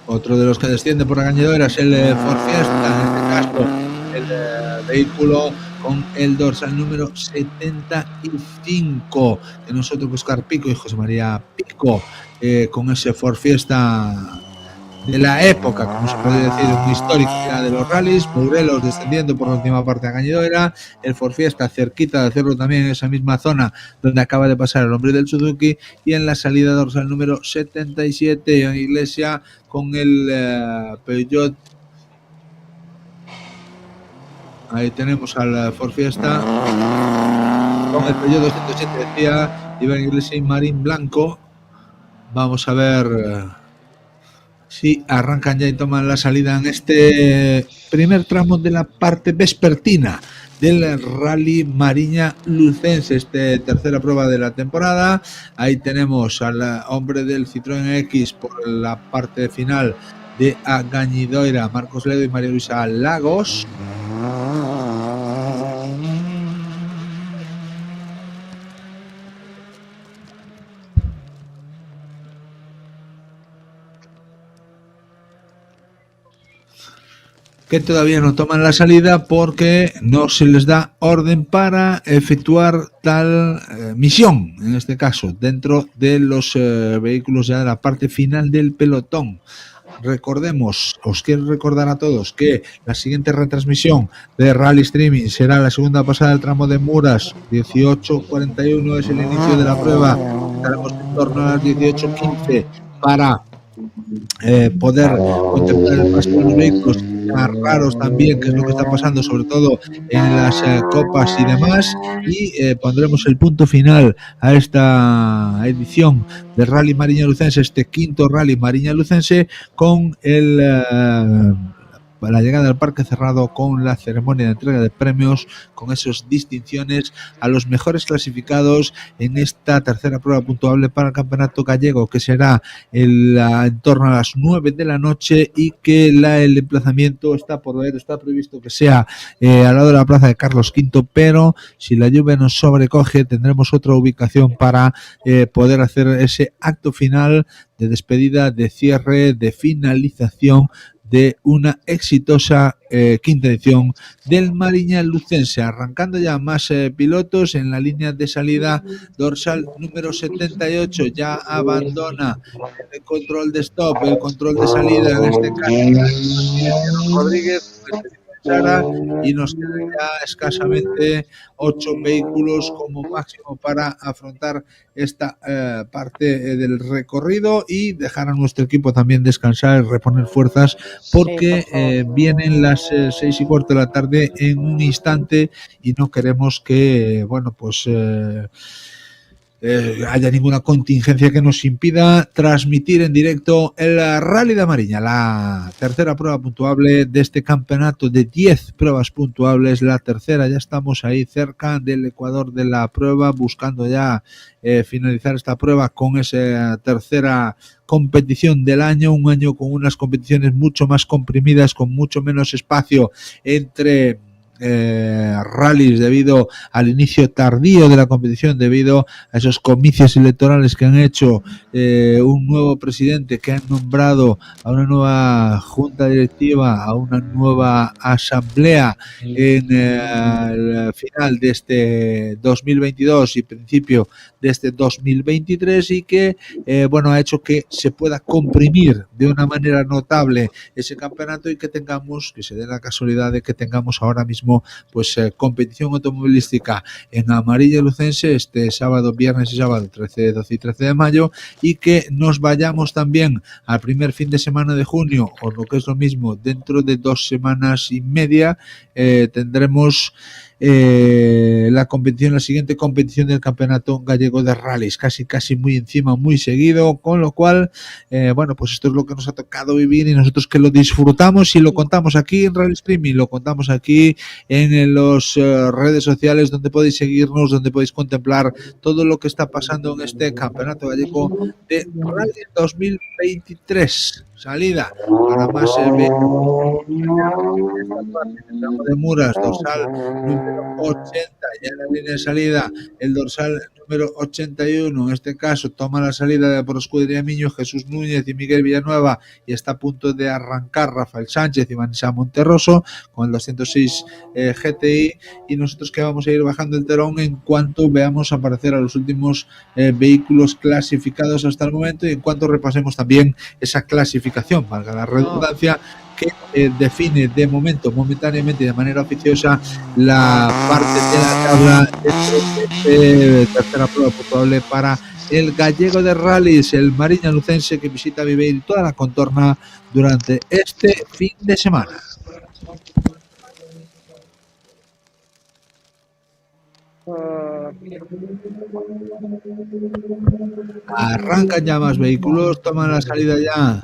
Otro de los que desciende por Gañidoira es el Ford Fiesta, en este caso el vehículo con el dorsal número 75, que nosotros buscar Pico y José María Pico, con ese Ford Fiesta de la época, como se puede decir, un histórico ya de los rallies. Mourelos descendiendo por la última parte a Gañidoira, el Ford Fiesta cerquita de hacerlo también en esa misma zona donde acaba de pasar el hombre del Suzuki, y en la salida dorsal número 77 Iván Iglesia con el Peugeot. Ahí tenemos al Ford Fiesta con el Peugeot 207, decía Iván Iglesias y Marín Blanco. Vamos a ver si arrancan ya y toman la salida en este primer tramo de la parte vespertina del Rally Mariña Lucense, tercera prueba de la temporada. Ahí tenemos al hombre del Citroën X por la parte final de Gañidoira, Marcos Ledo y María Luisa Lagos. Que todavía no toman la salida porque no se les da orden para efectuar tal misión, en este caso, dentro de los vehículos ya de la parte final del pelotón. Recordemos, os quiero recordar a todos que la siguiente retransmisión de Rally Streaming será la segunda pasada del tramo de Muras, 18:41 es el inicio de la prueba, estaremos en torno a las 18:15 para poder contemplar el paso de los vehículos más raros también, que es lo que está pasando sobre todo en las copas y demás, y pondremos el punto final a esta edición del Rally Mariña Lucense, este quinto Rally Mariña Lucense, con el la llegada al parque cerrado con la ceremonia de entrega de premios, con esas distinciones a los mejores clasificados en esta tercera prueba puntuable para el Campeonato Gallego, que será en torno a las 9 de la noche y que el emplazamiento está por ver, está previsto que sea al lado de la plaza de Carlos V, pero si la lluvia nos sobrecoge tendremos otra ubicación para poder hacer ese acto final de despedida, de cierre, de finalización de una exitosa quinta edición del Mariña Lucense. Arrancando ya más pilotos en la línea de salida, dorsal número 78 ya abandona el control de stop, el control de salida, en este caso Rodríguez, Sara, y nos quedan ya escasamente 8 vehículos como máximo para afrontar esta parte del recorrido y dejar a nuestro equipo también descansar y reponer fuerzas, porque vienen las 6:15 de la tarde en un instante y no queremos que haya ninguna contingencia que nos impida transmitir en directo el Rally de Mariña, la tercera prueba puntuable de este campeonato de 10 pruebas puntuables. La tercera, ya estamos ahí cerca del ecuador de la prueba, buscando ya finalizar esta prueba con esa tercera competición del año, un año con unas competiciones mucho más comprimidas, con mucho menos espacio entre rallies debido al inicio tardío de la competición, debido a esos comicios electorales que han hecho un nuevo presidente, que han nombrado a una nueva junta directiva, a una nueva asamblea en el final de este 2022 y principio de este 2023, y que ha hecho que se pueda comprimir de una manera notable ese campeonato y que se dé la casualidad de que tengamos ahora mismo competición automovilística en Mariña Lucense este sábado, viernes y sábado 13, 12 y 13 de mayo, y que nos vayamos también al primer fin de semana de junio, o lo que es lo mismo, dentro de 2 semanas y media tendremos la siguiente competición del Campeonato Gallego de Rallys, casi muy encima, muy seguido, con lo cual esto es lo que nos ha tocado vivir, y nosotros que lo disfrutamos y lo contamos aquí en Rally Streaming, lo contamos aquí en las redes sociales, donde podéis seguirnos, donde podéis contemplar todo lo que está pasando en este Campeonato Gallego de Rally 2023. Salida para más de Muras, dorsal número 80, ya en la línea de salida el dorsal número 81, en este caso toma la salida por Escudería Miño, Jesús Núñez y Miguel Villanueva, y está a punto de arrancar Rafael Sánchez y Vanessa Monterroso con el 206 GTI, y nosotros que vamos a ir bajando el telón en cuanto veamos aparecer a los últimos vehículos clasificados hasta el momento, y en cuanto repasemos también esa clasificación, valga la redundancia, que define de momentáneamente y de manera oficiosa la parte de la tabla de tercera prueba puntuable para el Gallego de Rallys, el Mariña Lucense, que visita Viveiro y toda la contorna durante este fin de semana. Arrancan ya más vehículos, toman la salida ya.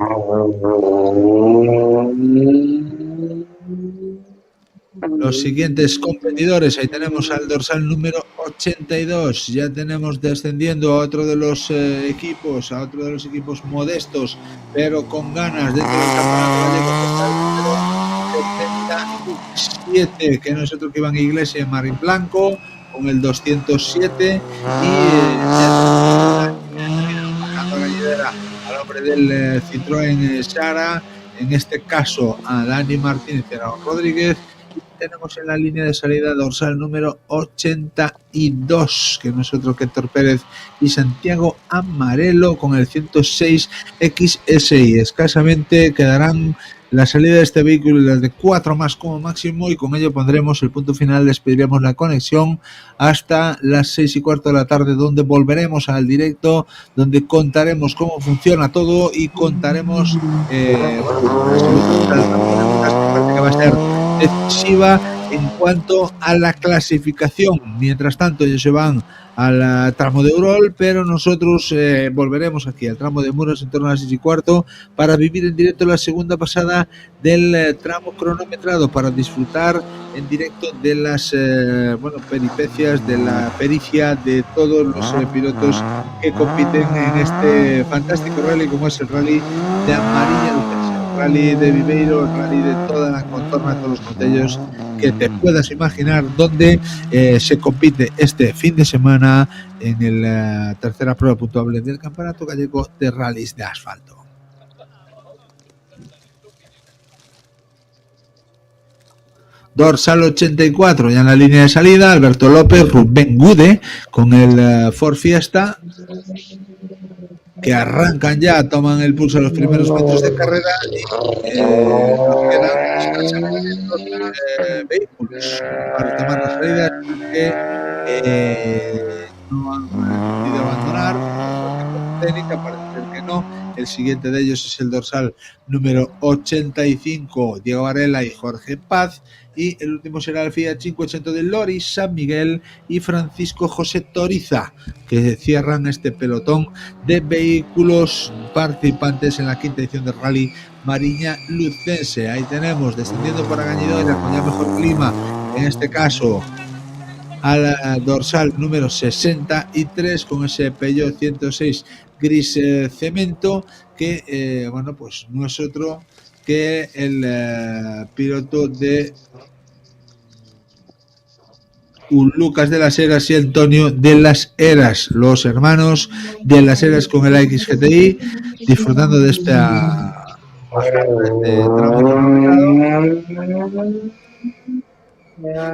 Los siguientes competidores, ahí tenemos al dorsal número 82, ya tenemos descendiendo a otro de los equipos, modestos, pero con ganas dentro del Campeonato Gallego, 77, que no es otro que Iván Iglesias, Marín Blanco, con el 207, y bajando la lidera al hombre del Citroën Sara, en este caso a Dani Martínez y a Rodríguez. Tenemos en la línea de salida dorsal número 82, que no es otro que Héctor Pérez y Santiago Amarelo, con el 106 XSI. Escasamente quedarán la salida de este vehículo y las de 4 más como máximo, y con ello pondremos el punto final, despediremos la conexión hasta las 6:15 de la tarde, donde volveremos al directo, donde contaremos cómo funciona todo y contaremos que va a ser decisiva en cuanto a la clasificación. Mientras tanto, ellos se van al tramo de Urol, pero nosotros volveremos aquí al tramo de Muros en torno a las 6:15 para vivir en directo la segunda pasada del tramo cronometrado, para disfrutar en directo de las peripecias, de la pericia de todos los pilotos que compiten en este fantástico rally como es el rally de Mariña Lucense, el rally de Viveiro, el rally de toda la contorna, todos los concellos que te puedas imaginar, donde se compite este fin de semana en la tercera prueba puntuable del Campeonato Gallego de Rallys de Asfalto. Dorsal 84 ya en la línea de salida, Alberto López, Rubén Gude con el Ford Fiesta, que arrancan ya, toman el pulso a los primeros metros de carrera y nos quedan vehículos para tomar la salida que no han decidido abandonar por técnica, parece ser que no. El siguiente de ellos es el dorsal número 85, Diego Varela y Jorge Paz, y el último será el Fiat 580 de Loris San Miguel y Francisco José Toriza, que cierran este pelotón de vehículos participantes en la quinta edición del Rally Mariña Lucense. Ahí tenemos, descendiendo por Agañidoira con ya mejor clima, en este caso al dorsal número 63 con ese Peugeot 106 gris cemento, que pues no es otro que el piloto de Lucas de las Heras y Antonio de las Heras, los hermanos de las Heras con el XGTI, disfrutando de este tramo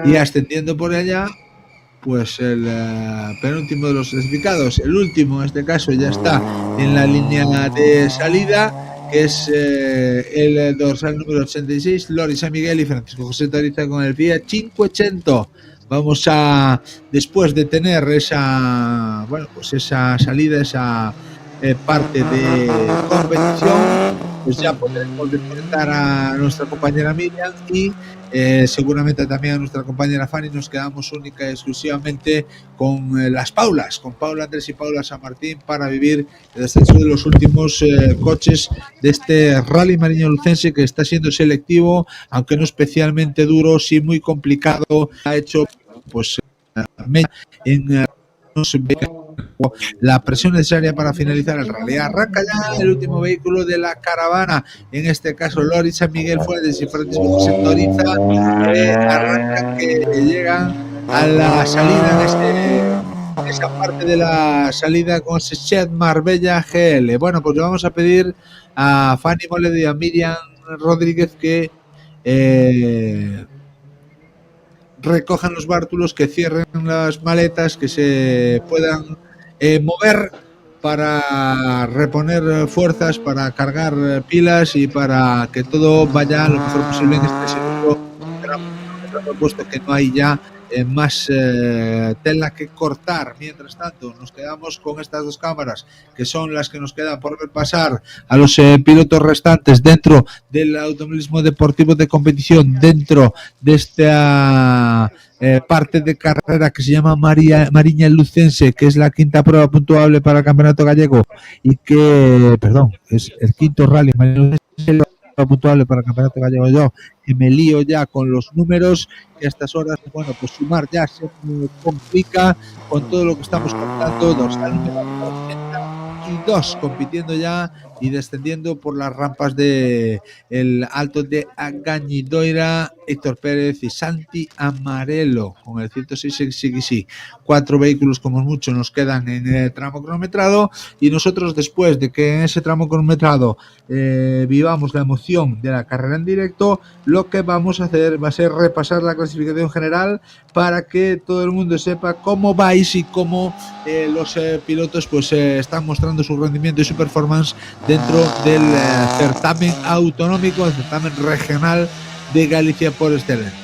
y ascendiendo por allá. Pues el penúltimo de los clasificados, el último en este caso, ya está en la línea de salida, que es el dorsal número 86, Loris San Miguel y Francisco José Toriza con el Fiat 580. Vamos a, después de tener esa salida, esa parte de competición, pues ya podremos despertar a nuestra compañera Miriam y seguramente también a nuestra compañera Fanny. Nos quedamos única y exclusivamente con las Paulas, con Paula Andrés y Paula San Martín, para vivir el descenso de los últimos coches de este Rally Mariña Lucense, que está siendo selectivo, aunque no especialmente duro, sí muy complicado. Ha hecho pues en la presión necesaria para finalizar el rally. Arranca ya el último vehículo de la caravana, en este caso Loris San Miguel Fuentes y Francisco José Toriza, arrancan, que llegan a la salida en esa parte de la salida con ese Shed Marbella GL. Bueno, pues le vamos a pedir a Fanny Moledo y a Miriam Rodríguez que recojan los bártulos, que cierren las maletas, que se puedan mover para reponer fuerzas, para cargar pilas y para que todo vaya lo mejor posible en este segundo tramo, puesto que no hay ya más tela que cortar. Mientras tanto, nos quedamos con estas dos cámaras, que son las que nos quedan por ver pasar a los pilotos restantes dentro del automovilismo deportivo de competición, dentro de esta parte de carrera que se llama Mariña Lucense, que es la quinta prueba puntuable para el Campeonato Gallego y que, es el quinto Rally Mariña Lucense puntuable para el Campeonato Gallego. Yo que me lío ya con los números, que a estas horas, bueno, pues sumar ya se complica con todo lo que estamos contando. Dorsal número 82 compitiendo ya y descendiendo por las rampas de el Alto de Agañidoira, Héctor Pérez y Santi Amarelo con el 106 XXI. 4 vehículos como mucho nos quedan en el tramo cronometrado, y nosotros, después de que en ese tramo cronometrado vivamos la emoción de la carrera en directo, lo que vamos a hacer va a ser repasar la clasificación general para que todo el mundo sepa cómo vais y cómo los pilotos pues están mostrando su rendimiento y su performance dentro del certamen autonómico, el certamen regional de Galicia por excelencia.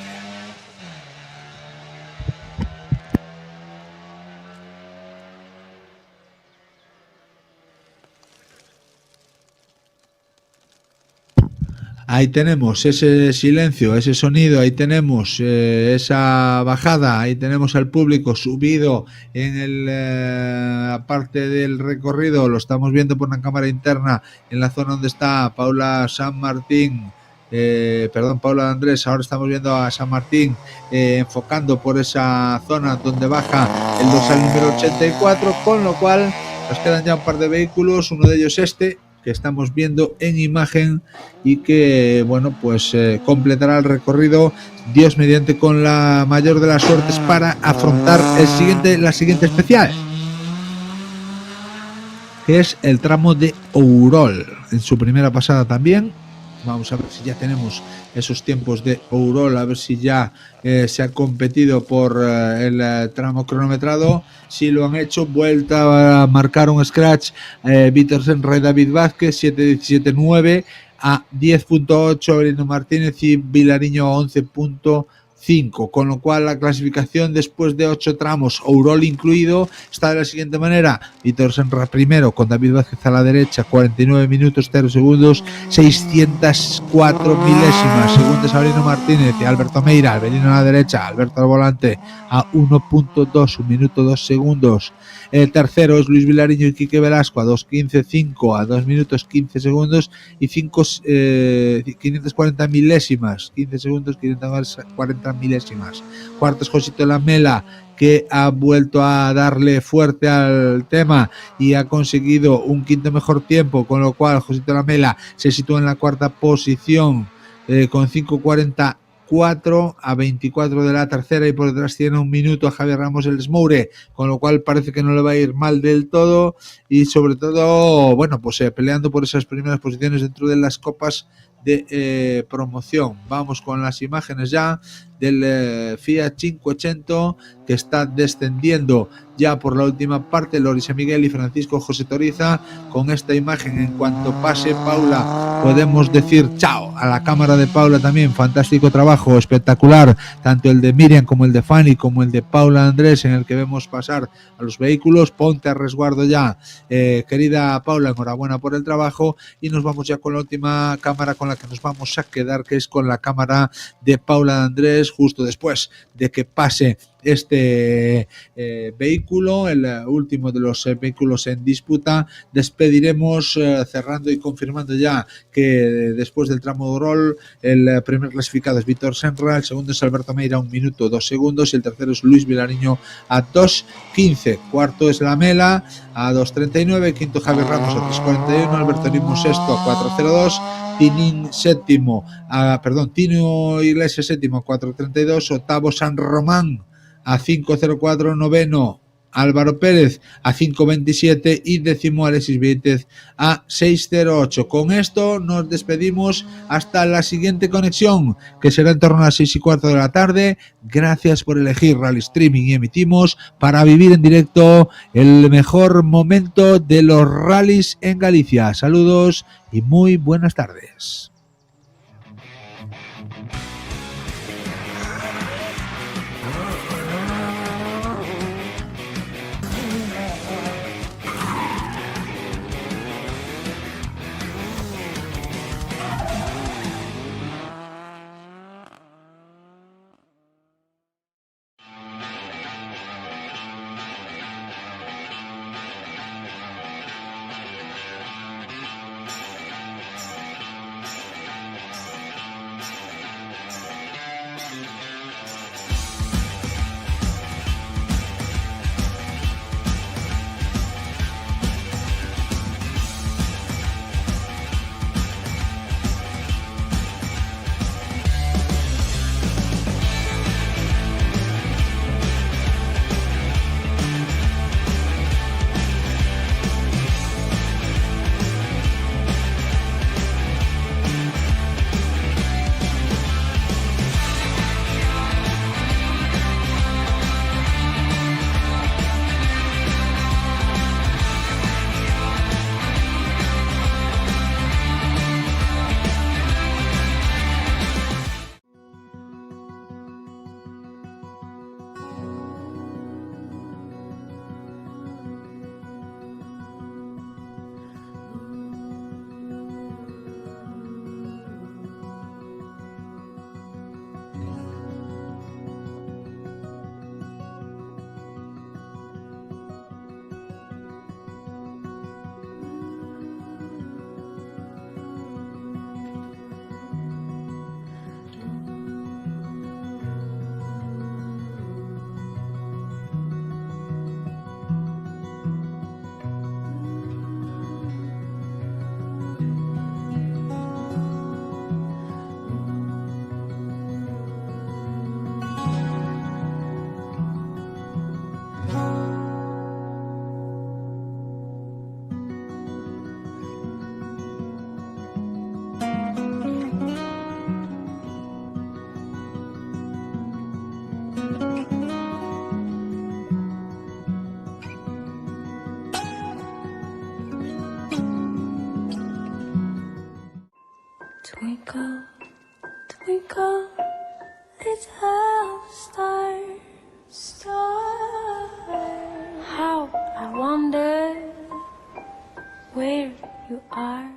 Ahí tenemos ese silencio, ese sonido, ahí tenemos esa bajada, ahí tenemos al público subido en la parte del recorrido, lo estamos viendo por una cámara interna en la zona donde está Paula San Martín, Paula Andrés. Ahora estamos viendo a San Martín enfocando por esa zona donde baja el dorsal número 84, con lo cual nos quedan ya un par de vehículos, uno de ellos que estamos viendo en imagen y que, bueno, pues completará el recorrido, Dios mediante, con la mayor de las suertes para afrontar la siguiente especial, que es el tramo de Ourol. En su primera pasada también, vamos a ver si ya tenemos esos tiempos de Ourol, a ver si ya se ha competido por el tramo cronometrado. Si lo han hecho, vuelta a marcar un scratch Víctor Senra y David Vázquez, 7.17.9 a 10.8 Avelino Martínez y Vilariño a 11.5, con lo cual la clasificación después de 8 tramos, Ourol incluido, está de la siguiente manera: Víctor Senra primero con David Vázquez a la derecha, 49 minutos 0 segundos 604 milésimas. Segundo es Avelino Martínez y Alberto Meira, Avelino a la derecha, Alberto al volante a 1.2, 1 minuto 2 segundos. El tercero es Luis Vilariño y Quique Velasco a 2.15.5 a 2 minutos 15 segundos y 540 milésimas, 15 segundos 540 milésimas. Cuarto es Josito Lamela, que ha vuelto a darle fuerte al tema y ha conseguido un quinto mejor tiempo, con lo cual Josito Lamela se sitúa en la cuarta posición con 5.44 a 24 de la tercera, y por detrás tiene 1 minuto a Javier Ramos el Smoure, con lo cual parece que no le va a ir mal del todo, y sobre todo, bueno, pues peleando por esas primeras posiciones dentro de las copas de promoción. Vamos con las imágenes ya del Fiat 580, que está descendiendo ya por la última parte Loris Miguel y Francisco José Toriza. Con esta imagen, en cuanto pase Paula, podemos decir chao a la cámara de Paula también. Fantástico trabajo, espectacular, tanto el de Miriam como el de Fanny como el de Paula Andrés, en el que vemos pasar a los vehículos. Ponte a resguardo ya, querida Paula, enhorabuena por el trabajo, y nos vamos ya con la última cámara con la que nos vamos a quedar, que es con la cámara de Paula Andrés, justo después de que pase este vehículo, el último de los vehículos en disputa. Despediremos cerrando y confirmando ya que después del tramo de Ourol, el primer clasificado es Víctor Senra, el segundo es Alberto Meira, 1 minuto 2 segundos, y el tercero es Luis Vilariño a 2.15. Cuarto es Lamela a 2.39, quinto Javier Ramos a 3.41, Alberto Nismo sexto a 4.02, Tino Iglesias séptimo a 4.32, octavo San Román a 5.04, noveno Álvaro Pérez a 5.27 y décimo Alexis Vítez a 6.08. Con esto nos despedimos hasta la siguiente conexión, que será en torno a las 6:15 de la tarde. Gracias por elegir Rally Streaming y Emitimos para vivir en directo el mejor momento de los rallies en Galicia. Saludos y muy buenas tardes. Twinkle, twinkle, little star, star. How I wonder where you are.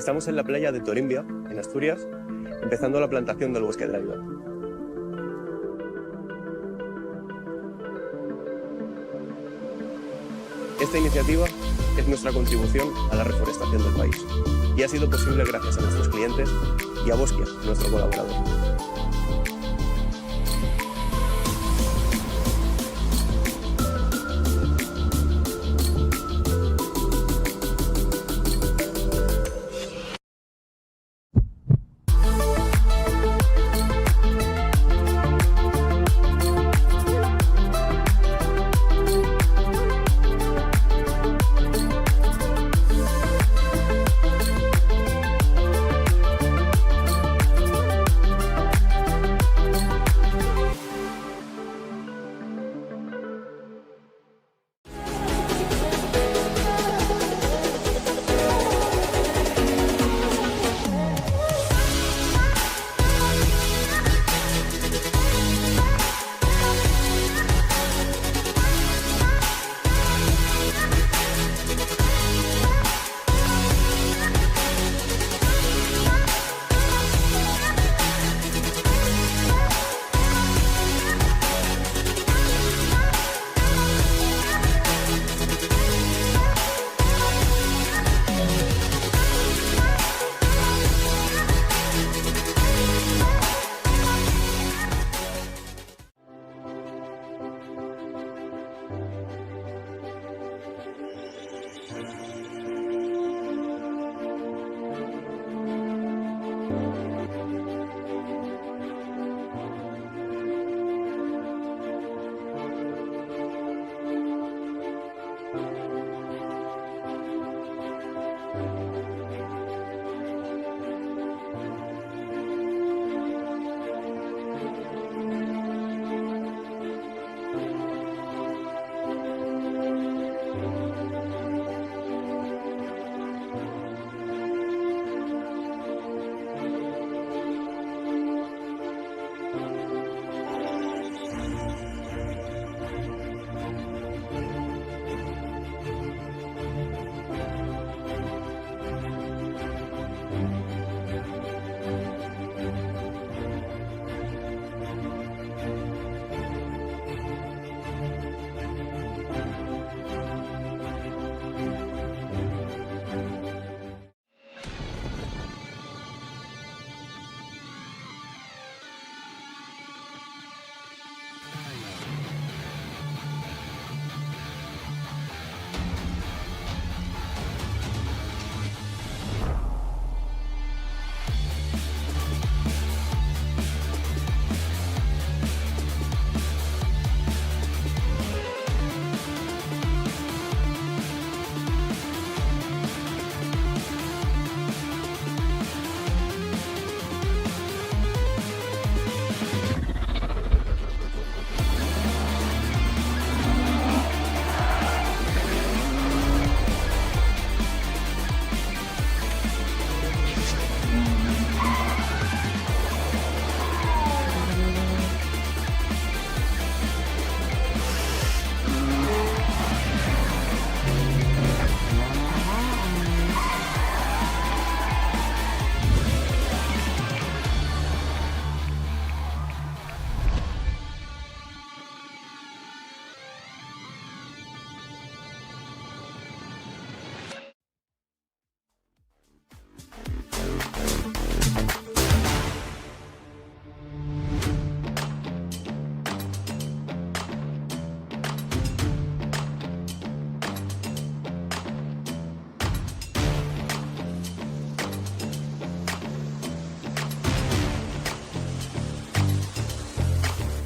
Estamos en la playa de Torimbia, en Asturias, empezando la plantación del bosque de la vida. Esta iniciativa es nuestra contribución a la reforestación del país y ha sido posible gracias a nuestros clientes y a Bosquia, nuestro colaborador.